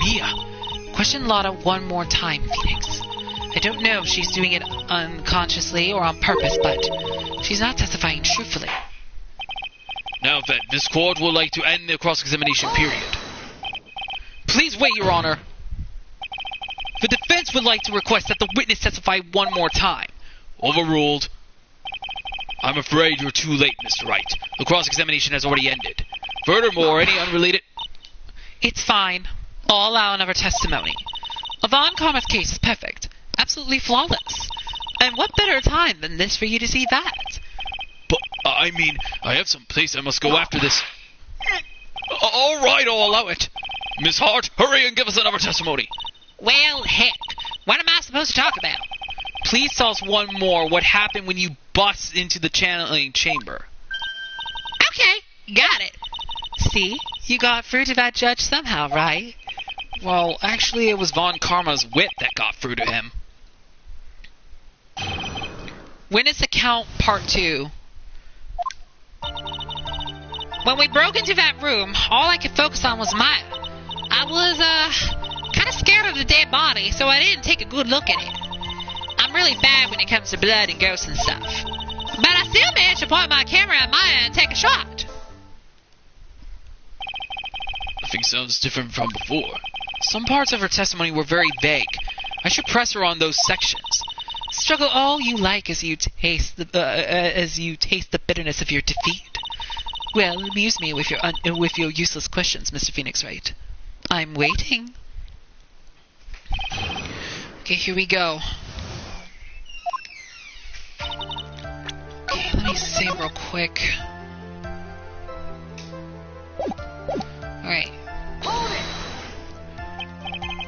Mia, question Lotta one more time, Phoenix. I don't know if she's doing it unconsciously or on purpose, but she's not testifying truthfully. Now then, this court would like to end the cross-examination period. Please wait, Your Honor. The defense would like to request that the witness testify one more time. Overruled. I'm afraid you're too late, Mr. Wright. The cross-examination has already ended. Furthermore, any unrelated... It's fine. I'll allow another testimony. Von Karma's case is perfect. Absolutely flawless. And what better time than this for you to see that? But, I mean, I have some place I must go after this. All right, I'll allow it. Miss Hart, hurry and give us another testimony. Well, heck, what am I supposed to talk about? Please tell us one more what happened when you bust into the channeling chamber. Okay, got it. See? You got through to that judge somehow, right? Well, actually, it was Von Karma's wit that got through to him. Witness account part 2. When we broke into that room, all I could focus on was Maya. I was, kind of scared of the dead body, so I didn't take a good look at it. I'm really bad when it comes to blood and ghosts and stuff. But I still managed to point my camera at Maya and take a shot. Nothing sounds different from before. Some parts of her testimony were very vague. I should press her on those sections. Struggle all you like as you taste the bitterness of your defeat. Well, amuse me with your useless questions, Mr. Phoenix Wright. I'm waiting. Okay, here we go. Okay, let me save real quick. Alright.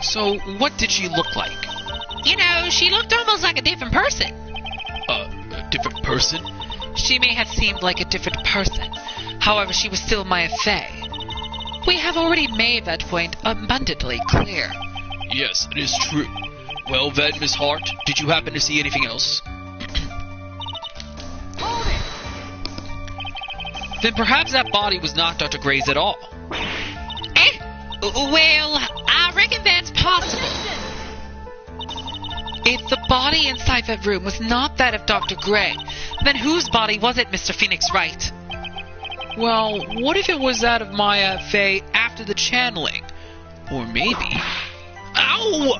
So, what did she look like? You know, she looked almost like a different person. A different person? She may have seemed like a different person. However, she was still Maya Fey. We have already made that point abundantly clear. Yes, it is true. Well then, Miss Hart, did you happen to see anything else? Then perhaps that body was not Dr. Gray's at all. Well, I reckon that's possible. If the body inside that room was not that of Dr. Gray, then whose body was it, Mr. Phoenix Wright? Well, what if it was that of Maya Fey after the channeling? Or maybe... Ow!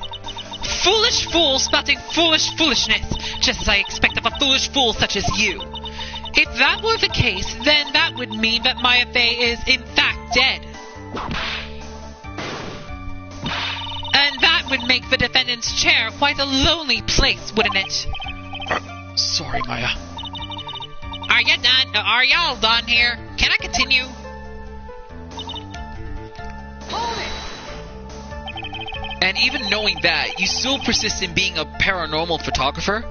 Foolish fool spouting foolish foolishness, just as I expect of a foolish fool such as you. If that were the case, then that would mean that Maya Fey is in fact dead. And that would make the defendant's chair quite a lonely place, wouldn't it? Sorry, Maya. Are you done? Are y'all done here? Can I continue? And even knowing that, you still persist in being a paranormal photographer?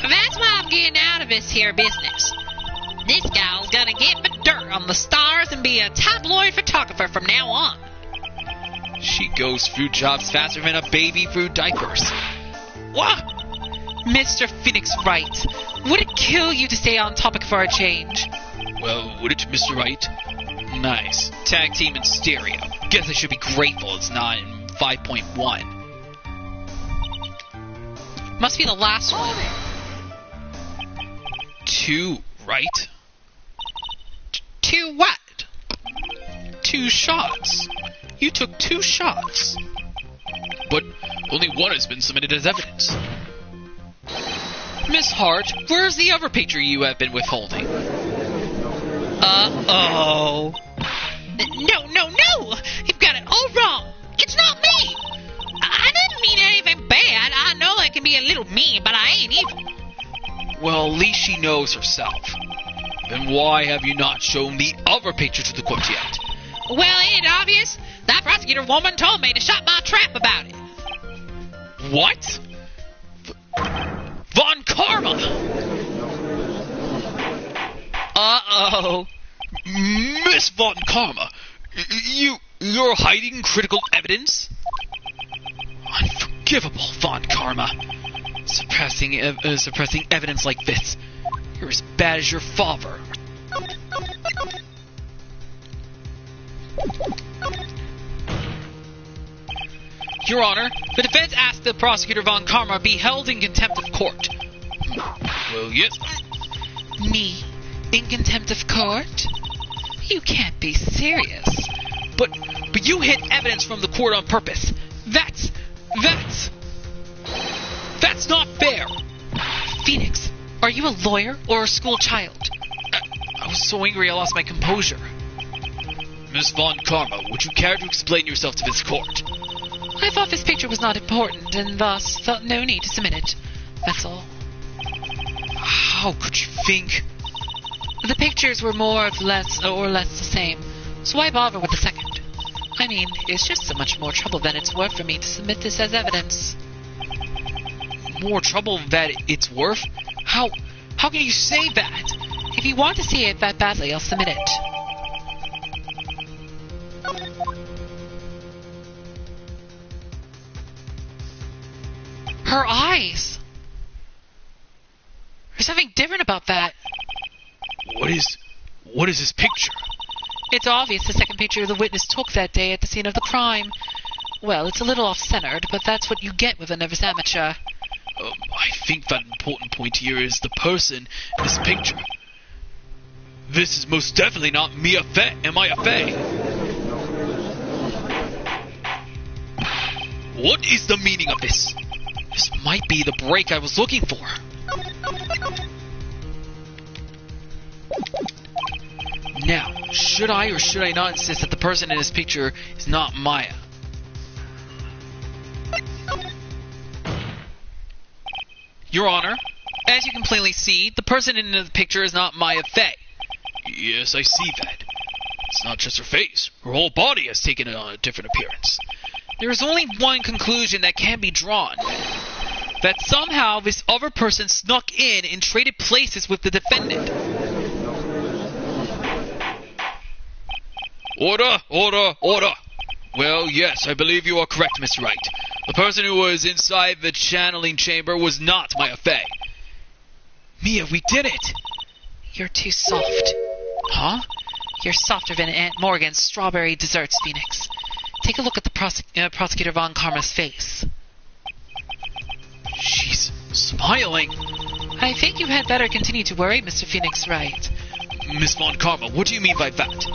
That's why I'm getting out of this here business. This gal's gonna get the dirt on the stars and be a tabloid photographer from now on. She goes through jobs faster than a baby through diapers. What? Mr. Phoenix Wright, would it kill you to stay on topic for a change? Well, would it, Mr. Wright? Nice. Tag team in stereo. Guess I should be grateful it's not in 5.1. Must be the last one. 2, right? 2 what? 2 shots. You took 2 shots. But only one has been submitted as evidence. Miss Hart, where's the other picture you have been withholding? Uh-oh. No! You've got it all wrong. It's not me. I didn't mean anything bad. I know I can be a little mean, but I ain't evil. Well, at least she knows herself. Then why have you not shown the other picture to the court yet? Well, ain't it obvious? That prosecutor woman told me to shut my trap about it. What? Von Karma! Uh-oh. Miss Von Karma, you're hiding critical evidence? Unforgivable, Von Karma. Suppressing evidence like this. You're as bad as your father. Your Honor, the defense asked that Prosecutor Von Karma be held in contempt of court. Well, yes. Me? In contempt of court? You can't be serious. But you hid evidence from the court on purpose. That's not fair. Phoenix, are you a lawyer or a school child? I was so angry I lost my composure. Miss Von Karma, would you care to explain yourself to this court? I thought this picture was not important, and thus felt no need to submit it. That's all. How could you think? The pictures were more or less the same, so why bother with the second? I mean, it's just so much more trouble than it's worth for me to submit this as evidence. More trouble than it's worth? How can you say that? If you want to see it that badly, I'll submit it. Her eyes! There's something different about that. What is this picture? It's obvious the second picture the witness took that day at the scene of the crime. Well, it's a little off-centered, but that's what you get with a nervous amateur. I think that important point here is the person in this picture. This is most definitely not Mia Fey. Maya Fey. What is the meaning of this? This might be the break I was looking for. Now, should I or should I not insist that the person in this picture is not Maya? Your Honor, as you can plainly see, the person in the picture is not Maya Fey. Yes, I see that. It's not just her face. Her whole body has taken on a different appearance. There is only one conclusion that can be drawn. That somehow this other person snuck in and traded places with the defendant. Order, order, order. Well, yes, I believe you are correct, Mr. Wright. The person who was inside the channeling chamber was not Maya Fey. Mia, we did it. You're too soft. Huh? You're softer than Aunt Morgan's strawberry desserts, Phoenix. Take a look at the Prosecutor Von Karma's face. She's smiling. I think you had better continue to worry, Mr. Phoenix Wright. Miss Von Karma, what do you mean by that?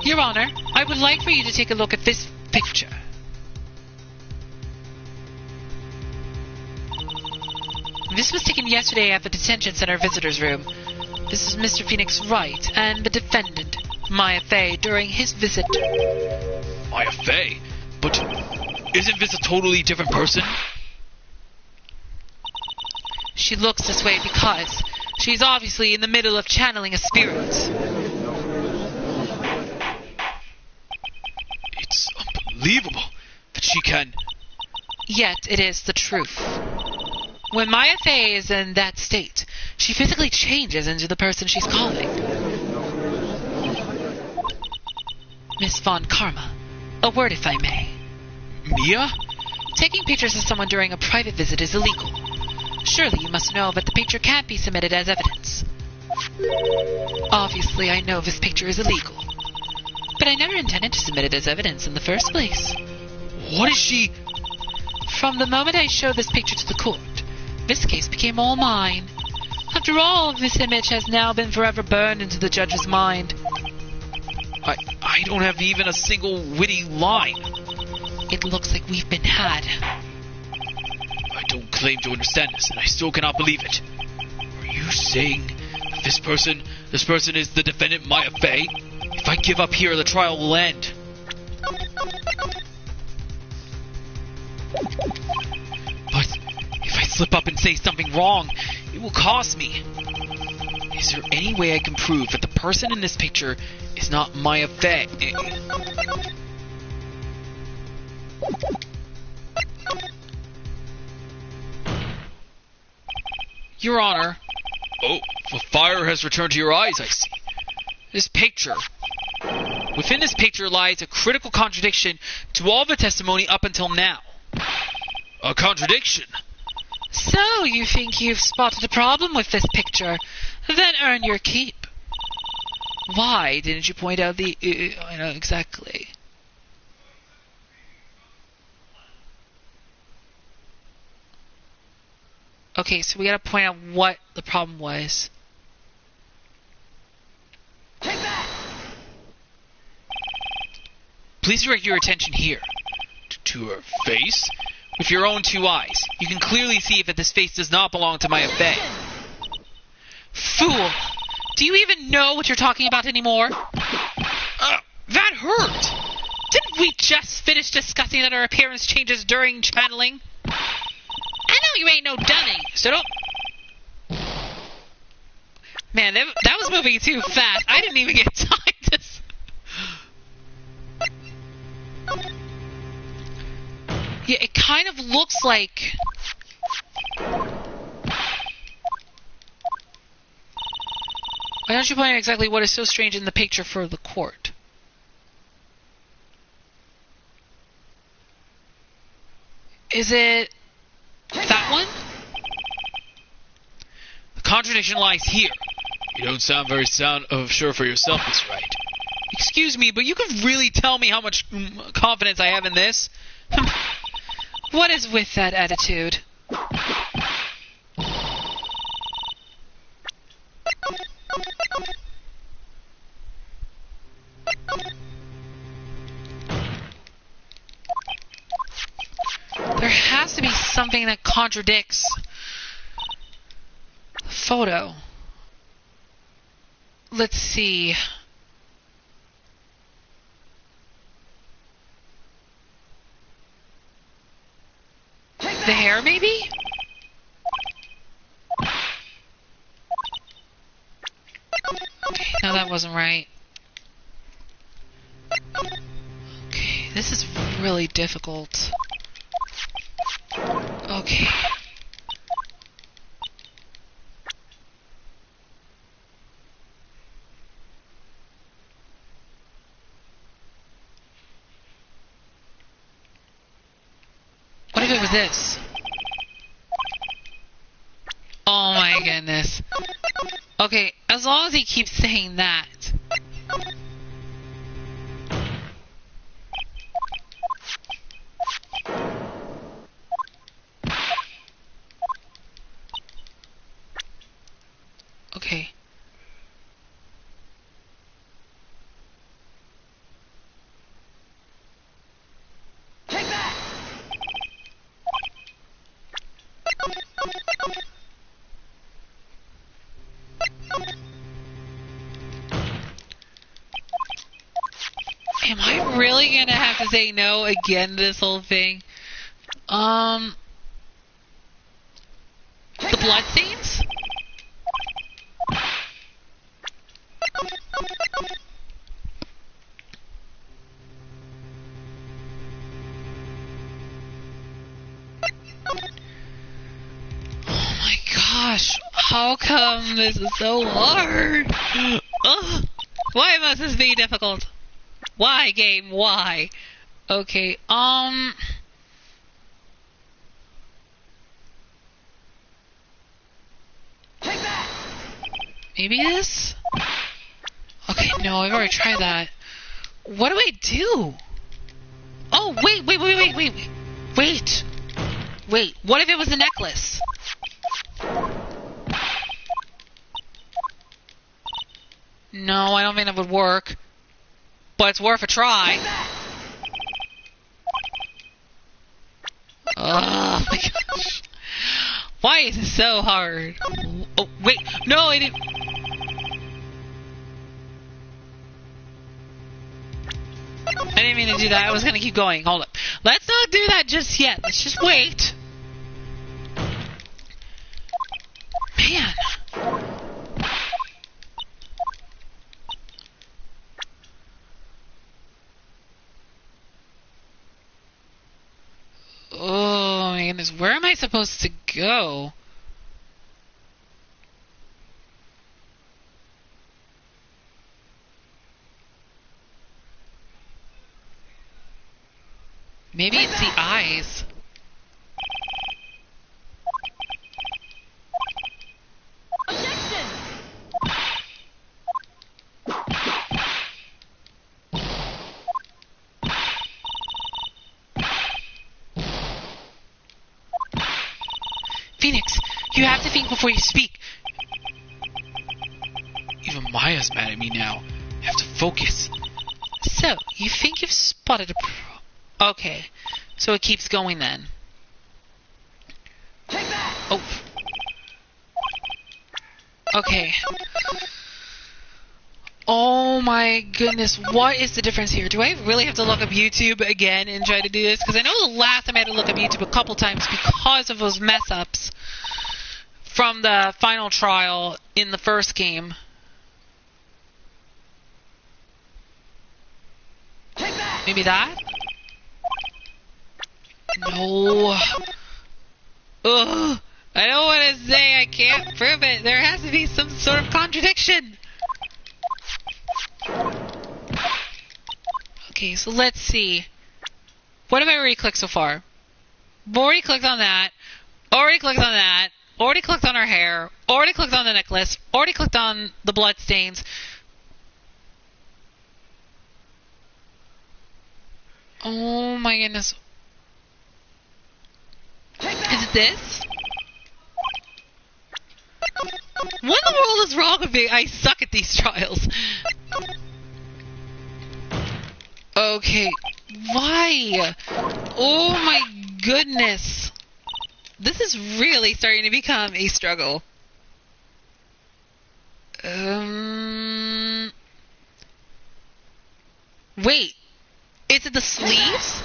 Your Honor, I would like for you to take a look at this picture. This was taken yesterday at the detention center visitors room. This is Mr. Phoenix Wright and the defendant, Maya Fey, during his visit. Maya Fey? But isn't this a totally different person? She looks this way because she's obviously in the middle of channeling a spirit. It's unbelievable that she can... Yet it is the truth. When Maya Fey is in that state, she physically changes into the person she's calling. Miss Von Karma, a word if I may. Mia? Taking pictures of someone during a private visit is illegal. Surely you must know that the picture can't be submitted as evidence. Obviously, I know this picture is illegal. But I never intended to submit it as evidence in the first place. What is she... From the moment I showed this picture to the court, this case became all mine. After all, this image has now been forever burned into the judge's mind. I don't have even a single witty line. It looks like we've been had. I don't claim to understand this, and I still cannot believe it. Are you saying that this person is the defendant Maya Fey? If I give up here, the trial will end. But if I slip up and say something wrong, it will cost me. Is there any way I can prove that the person in this picture is not Maya Fey? Your Honor. Oh, the fire has returned to your eyes, I see. This picture. Within this picture lies a critical contradiction to all the testimony up until now. A contradiction? So, you think you've spotted a problem with this picture? Then earn your keep. Why didn't you point out the... exactly. Okay, so we gotta point out what the problem was. Take that! Please direct your attention here. To her face? With your own two eyes, you can clearly see if this face does not belong to my affair. Fool! Do you even know what you're talking about anymore? That hurt! Didn't we just finish discussing that her appearance changes during channeling? I know you ain't no dummy, so don't... Man, that was moving too fast. I didn't even get time to... Yeah, it kind of looks like... Why don't you point out exactly what is so strange in the picture for the court? Is it that one? The contradiction lies here. You don't sound very sure for yourself, Miss Wright. Excuse me, but you can really tell me how much confidence I have in this? What is with that attitude? There has to be something that contradicts the photo. Let's see. The hair, maybe? Okay, no, that wasn't right. Okay, this is really difficult. Okay. What if it was this? Oh my goodness. Okay, as long as he keeps saying that. Okay. Take that! Am I really gonna have to say no again to this whole thing? The bloodstains? Oh my gosh, how come this is so hard? Ugh. Why must this be difficult? Why, game? Why? Okay, Take that! maybe this? Okay, no, I've already tried that. What do I do? Oh, wait. Wait, what if it was a necklace? No, I don't think that would work. But it's worth a try. Oh my gosh. Why is it so hard? Oh, wait. No, I didn't. I didn't mean to do that. I was going to keep going. Hold up. Let's not do that just yet. Let's just wait. Man. Oh my goodness. Where am I supposed to go? Maybe it's the eyes. Objection! Phoenix, You have to think before you speak. Even Maya's mad at me now. I have to focus. So, you think you've spotted a Okay. So it keeps going then. Take that! Oh. Okay. Oh my goodness, what is the difference here? Do I really have to look up YouTube again and try to do this? Because I know the last time I had to look up YouTube a couple times because of those mess-ups from the final trial in the first game. Take that! Maybe that? No. Ugh. I don't want to say I can't prove it. There has to be some sort of contradiction. Okay, so let's see. What have I already clicked so far? Already clicked on that. Already clicked on that. Already clicked on her hair. Already clicked on the necklace. Already clicked on the blood stains. Oh my goodness. Is it this? What in the world is wrong with me? I suck at these trials. Okay. Why? Oh my goodness. This is really starting to become a struggle. Wait. Is it the sleeves?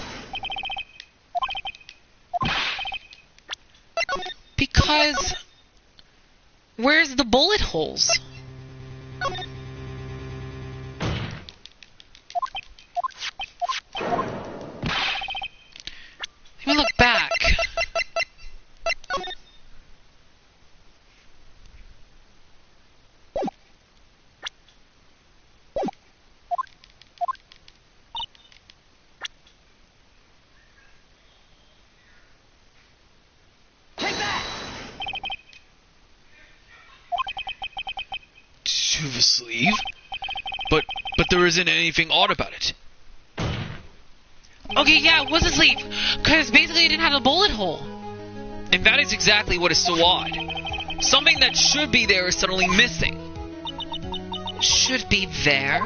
Because where's the bullet holes? Let me look back. To the sleeve? But there isn't anything odd about it. Okay, yeah, it was a sleeve. Because basically it didn't have a bullet hole. And that is exactly what is so odd. Something that should be there is suddenly missing. Should be there?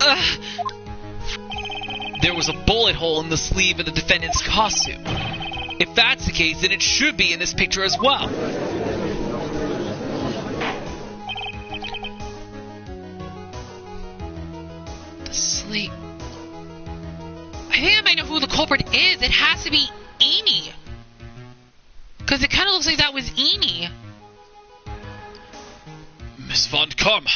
Ugh. There was a bullet hole in the sleeve of the defendant's costume. If that's the case, then it should be in this picture as well. The sleeve. I think I might know who the culprit is. It has to be Amy. Because it kind of looks like that was Amy. Miss Von Karma,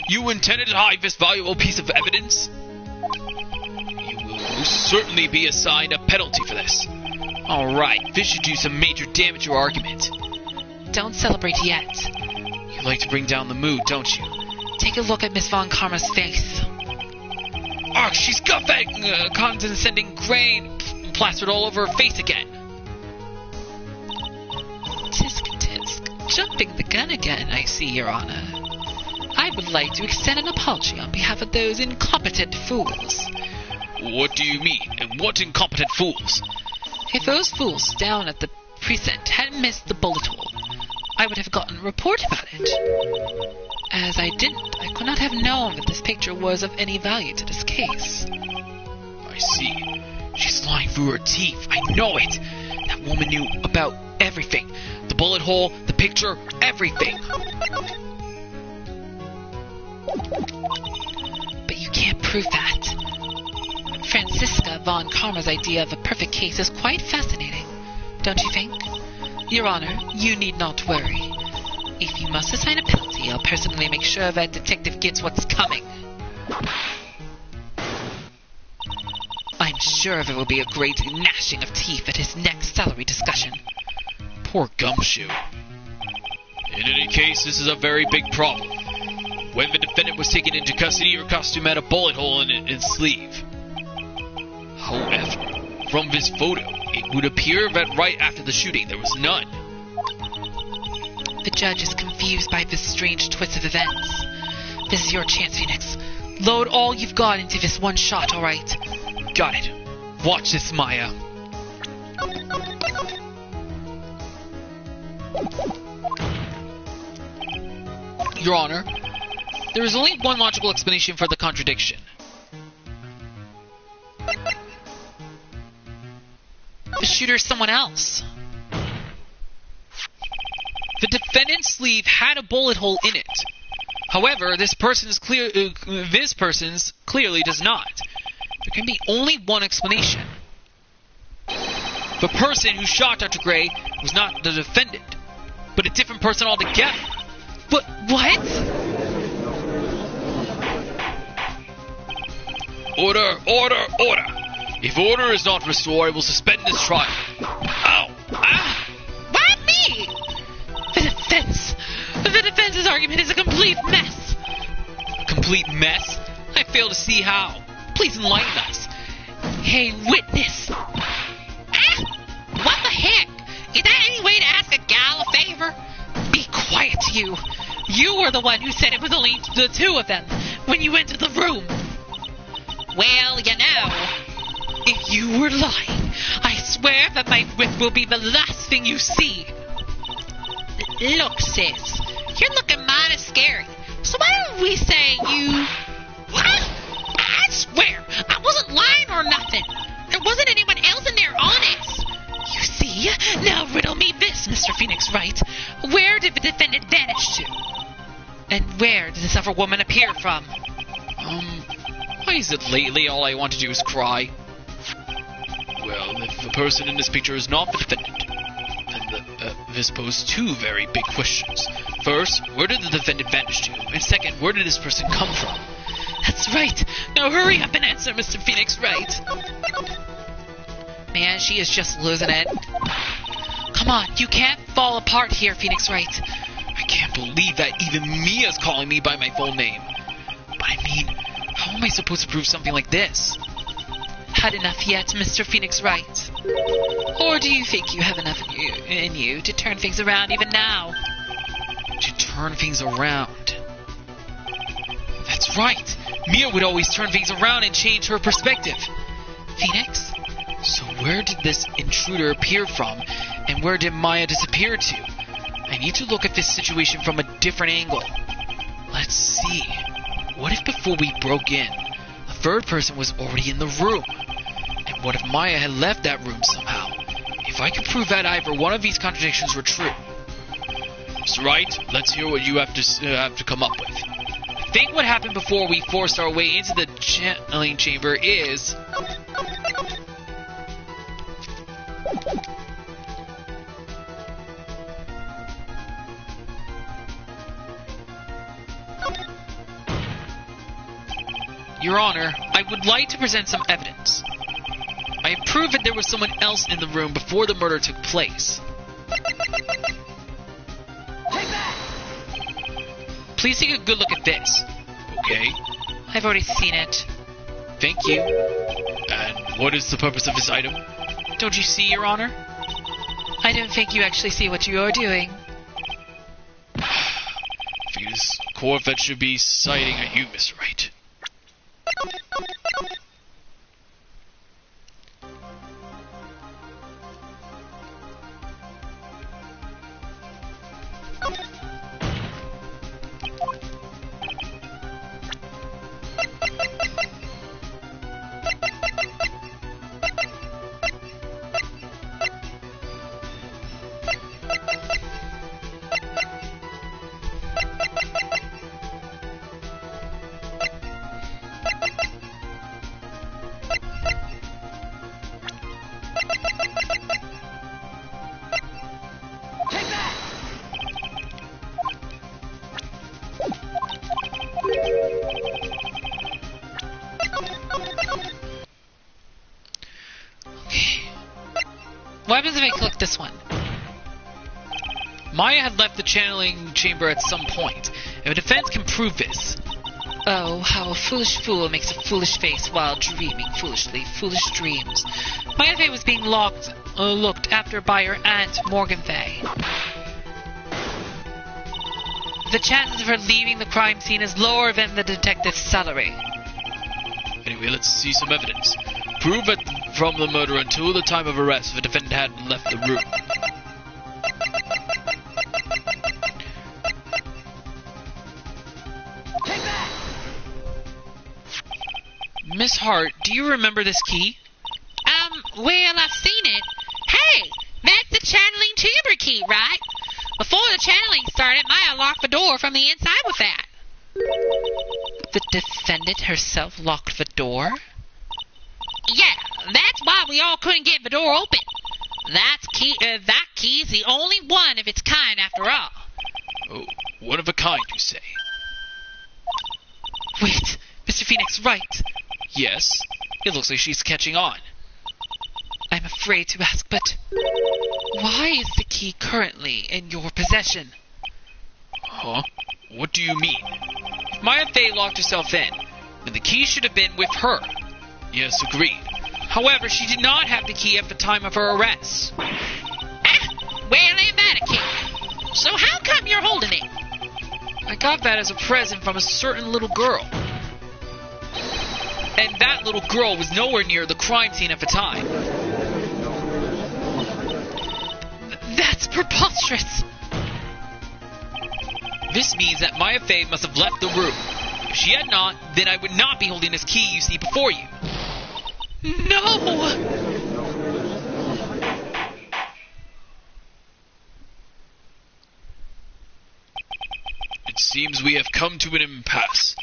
you intended to hide this valuable piece of evidence? You will most certainly be assigned a penalty for this. Alright, this should do some major damage to your argument. Don't celebrate yet. You like to bring down the mood, don't you? Take a look at Miss Von Karma's face. Ark, she's got that condescending grain plastered all over her face again. Tisk tisk, jumping the gun again, I see, Your Honor. I would like to extend an apology on behalf of those incompetent fools. What do you mean, and what incompetent fools? If those fools down at the precinct hadn't missed the bullet hole, I would have gotten a report about it. As I didn't, I could not have known that this picture was of any value to this case. I see. She's lying through her teeth. I know it. That woman knew about everything. The bullet hole, the picture, everything. But you can't prove that. Franziska Von Karma's idea of a perfect case is quite fascinating, don't you think? Your Honor, you need not worry. If you must assign a penalty, I'll personally make sure that detective gets what's coming. I'm sure there will be a great gnashing of teeth at his next salary discussion. Poor Gumshoe. In any case, this is a very big problem. When the defendant was taken into custody, her costume had a bullet hole in its sleeve. However, from this photo, it would appear that right after the shooting there was none. The judge is confused by this strange twist of events. This is your chance, Phoenix. Load all you've got into this one shot, alright? Got it. Watch this, Maya. Your Honor, there is only one logical explanation for the contradiction. The shooter's someone else. The defendant's sleeve had a bullet hole in it. However, this person's clearly does not. There can be only one explanation. The person who shot Dr. Gray was not the defendant, but a different person altogether. But what? Order, order, order! If order is not restored, I will suspend this trial. Ow! Ah! Why me? The defense's argument is a complete mess. A complete mess? I fail to see how. Please enlighten us. Hey, witness. What the heck? Is that any way to ask a gal a favor? Be quiet, you. You were the one who said it was only the two of them when you entered the room. Well, you know, if you were lying, I swear that my whip will be the last thing you see. Look, sis, you're looking mighty scary. So why don't we say you... What? I swear, I wasn't lying or nothing. There wasn't anyone else in there, honest. You see? Now riddle me this, Mr. Phoenix Wright. Where did the defendant vanish to? And where did this other woman appear from? Why is it lately all I want to do is cry? Well, if the person in this picture is not the defendant, then this poses two very big questions. First, where did the defendant vanish to? And second, where did this person come from? That's right. Now hurry up and answer, Mr. Phoenix Wright. Man, she is just losing it. Come on, you can't fall apart here, Phoenix Wright. I can't believe that even Mia's calling me by my full name. But I mean, how am I supposed to prove something like this? Had enough yet, Mr. Phoenix Wright? Or do you think you have enough in you to turn things around even now? To turn things around? That's right. Mia would always turn things around and change her perspective. Phoenix? So where did this intruder appear from, and where did Maya disappear to? I need to look at this situation from a different angle. Let's see. What if before we broke in, a third person was already in the room? And what if Maya had left that room somehow? If I could prove that either one of these contradictions were true. Mr. Wright, let's hear what you have to come up with. I think what happened before we forced our way into the channeling chamber is... Your Honor, I would like to present some evidence. I have proved that there was someone else in the room before the murder took place. Please take a good look at this. Okay. I've already seen it. Thank you. And what is the purpose of this item? Don't you see, Your Honor? I don't think you actually see what you are doing. I think this Corvette should be sighting at you, Mr. Wright. What happens if I click this one? Maya had left the channeling chamber at some point, and the defense can prove this. Oh, how a foolish fool makes a foolish face while dreaming foolishly foolish dreams. Maya Fey was being looked after by her aunt, Morgan Fey. The chances of her leaving the crime scene is lower than the detective's salary. Anyway, let's see some evidence. Prove that from the murder until the time of arrest, the defendant hadn't left the room. Miss Hart, do you remember this key? Well, I've seen it. Hey, that's the channeling tuber key, right? Before the channeling started, Maya locked the door from the inside with that. The defendant herself locked the door? Yeah, that's why we all couldn't get the door open. That key's the only one of its kind after all. Oh, one of a kind, you say? Wait, Mr. Phoenix Wright. Yes, it looks like she's catching on. I'm afraid to ask, but why is the key currently in your possession? Huh? What do you mean? If Maya Fey locked herself in, then the key should have been with her. Yes, agreed. However, she did not have the key at the time of her arrest. Well, ain't that a key? So how come you're holding it? I got that as a present from a certain little girl. And that little girl was nowhere near the crime scene at the time. That's preposterous. This means that Maya Fey must have left the room. If she had not, then I would not be holding this key you see before you. No! It seems we have come to an impasse.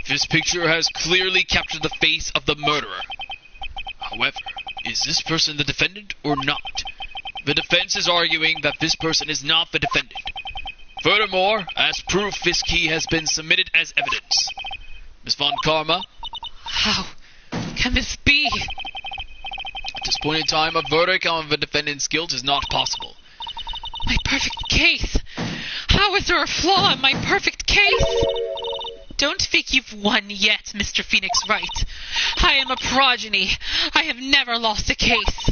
This picture has clearly captured the face of the murderer. However, is this person the defendant or not? The defense is arguing that this person is not the defendant. Furthermore, as proof, this key has been submitted as evidence. Ms. Von Karma? How can this be? At this point in time, a verdict on the defendant's guilt is not possible. My perfect case! How is there a flaw in my perfect case? Don't think you've won yet, Mr. Phoenix Wright. I am a progeny. I have never lost a case.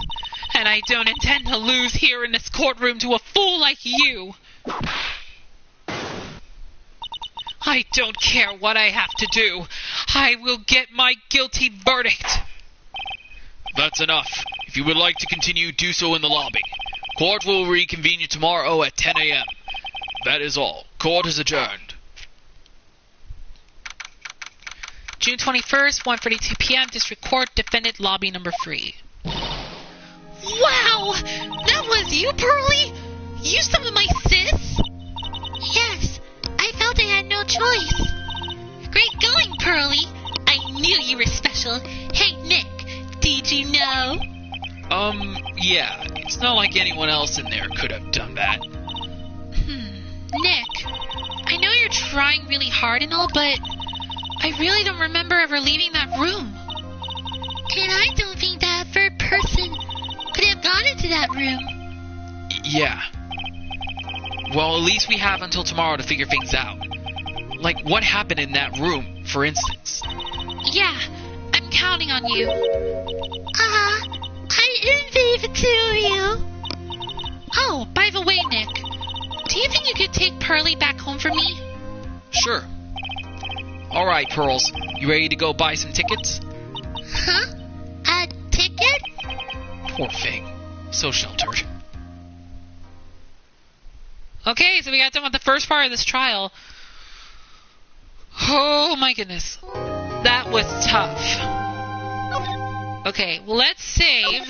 And I don't intend to lose here in this courtroom to a fool like you. I don't care what I have to do. I will get my guilty verdict. That's enough. If you would like to continue, do so in the lobby. Court will reconvene you tomorrow at 10 a.m. That is all. Court is adjourned. June 21st, 1:42 p.m., District Court, Defendant Lobby Number 3. Wow! That was you, Pearly? You summoned my sis? Yes, I felt I had no choice. Great going, Pearly. I knew you were special. Hey, Nick, did you know? Yeah. It's not like anyone else in there could have done that. Nick, I know you're trying really hard and all, but I really don't remember ever leaving that room. And I don't think that third person could have gone into that room. Yeah. Well, at least we have until tomorrow to figure things out. Like, what happened in that room, for instance? Yeah, I'm counting on you. I envy the two of you. Oh, by the way, Nick, do you think you could take Pearly back home for me? Sure. Alright, Pearls. You ready to go buy some tickets? Huh? A ticket? Poor thing. So sheltered. Okay, so we got done with the first part of this trial. Oh my goodness. That was tough. Okay, well, let's save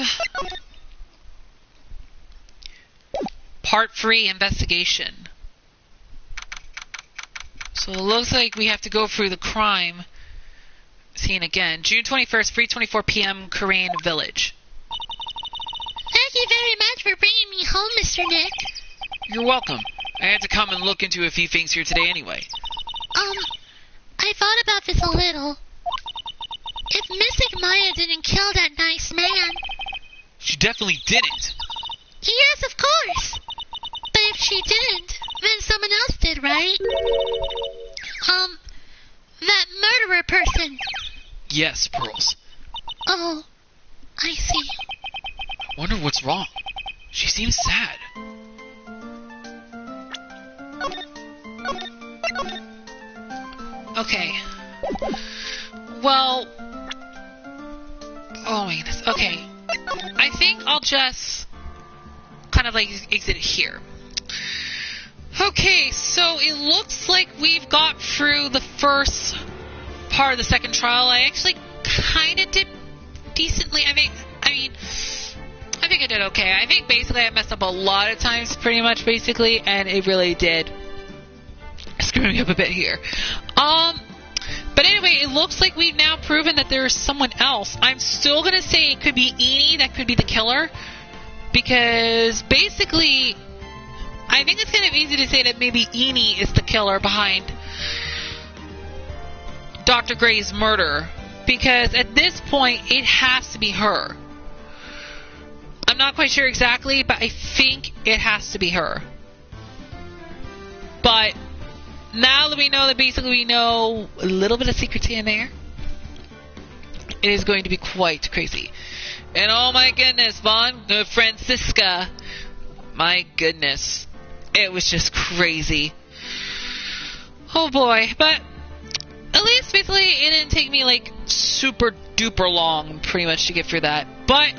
Part 3, Investigation. So it looks like we have to go through the crime scene again. June 21st, 3:24 p.m., Korean Village. Thank you very much for bringing me home, Mr. Nick. You're welcome. I had to come and look into a few things here today anyway. I thought about this a little. If Mystic Maya didn't kill that nice man... She definitely didn't. Yes, of course. But if she didn't, then someone else did, right? That murderer person. Yes, Pearls. Oh, I see. I wonder what's wrong. She seems sad. Okay. Well... Oh my goodness. Okay. I think I'll just kind of like exit it here. Okay, so it looks like we've got through the first part of the second trial. I actually kind of did decently. I mean, I think I did okay. I think basically I messed up a lot of times, pretty much, basically, and it really did screw me up a bit here. But anyway, it looks like we've now proven that there is someone else. I'm still gonna say it could be Eni that could be the killer, because basically, I think it's kind of easy to say that maybe Eni is the killer behind Dr. Gray's murder, because at this point, it has to be her. I'm not quite sure exactly, but I think it has to be her. But now that we know that basically we know a little bit of secrets here and there, it is going to be quite crazy. And oh my goodness, Francisca, my goodness, it was just crazy. Oh boy, but at least basically it didn't take me like super duper long pretty much to get through that. But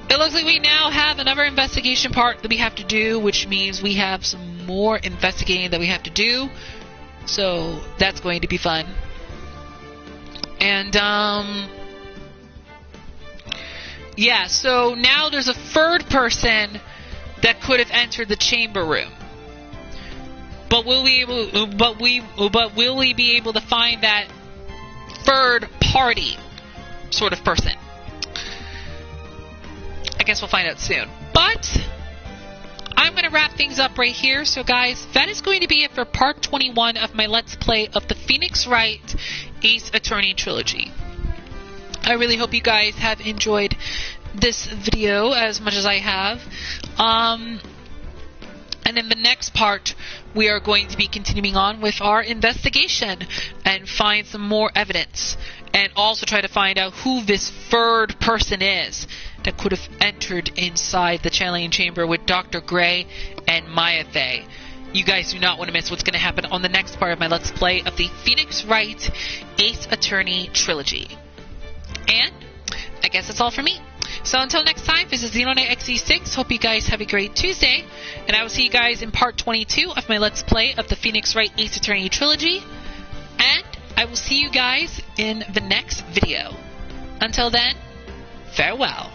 it looks like we now have another investigation part that we have to do, which means we have some more investigating that we have to do. So that's going to be fun. And yeah, so now there's a third person that could have entered the chamber room. But will we be able to find that third party sort of person? I guess we'll find out soon. But I'm going to wrap things up right here. So guys, that is going to be it for part 21 of my Let's Play of the Phoenix Wright Ace Attorney Trilogy. I really hope you guys have enjoyed this video as much as I have. And in the next part, we are going to be continuing on with our investigation and find some more evidence. And also try to find out who this third person is that could have entered inside the channeling chamber with Dr. Gray and Maya Thay. You guys do not want to miss what's going to happen on the next part of my Let's Play of the Phoenix Wright Ace Attorney Trilogy. And I guess that's all for me. So until next time, this is Xenonite XE6. Hope you guys have a great Tuesday. And I will see you guys in part 22 of my Let's Play of the Phoenix Wright Ace Attorney Trilogy. And I will see you guys in the next video. Until then, farewell.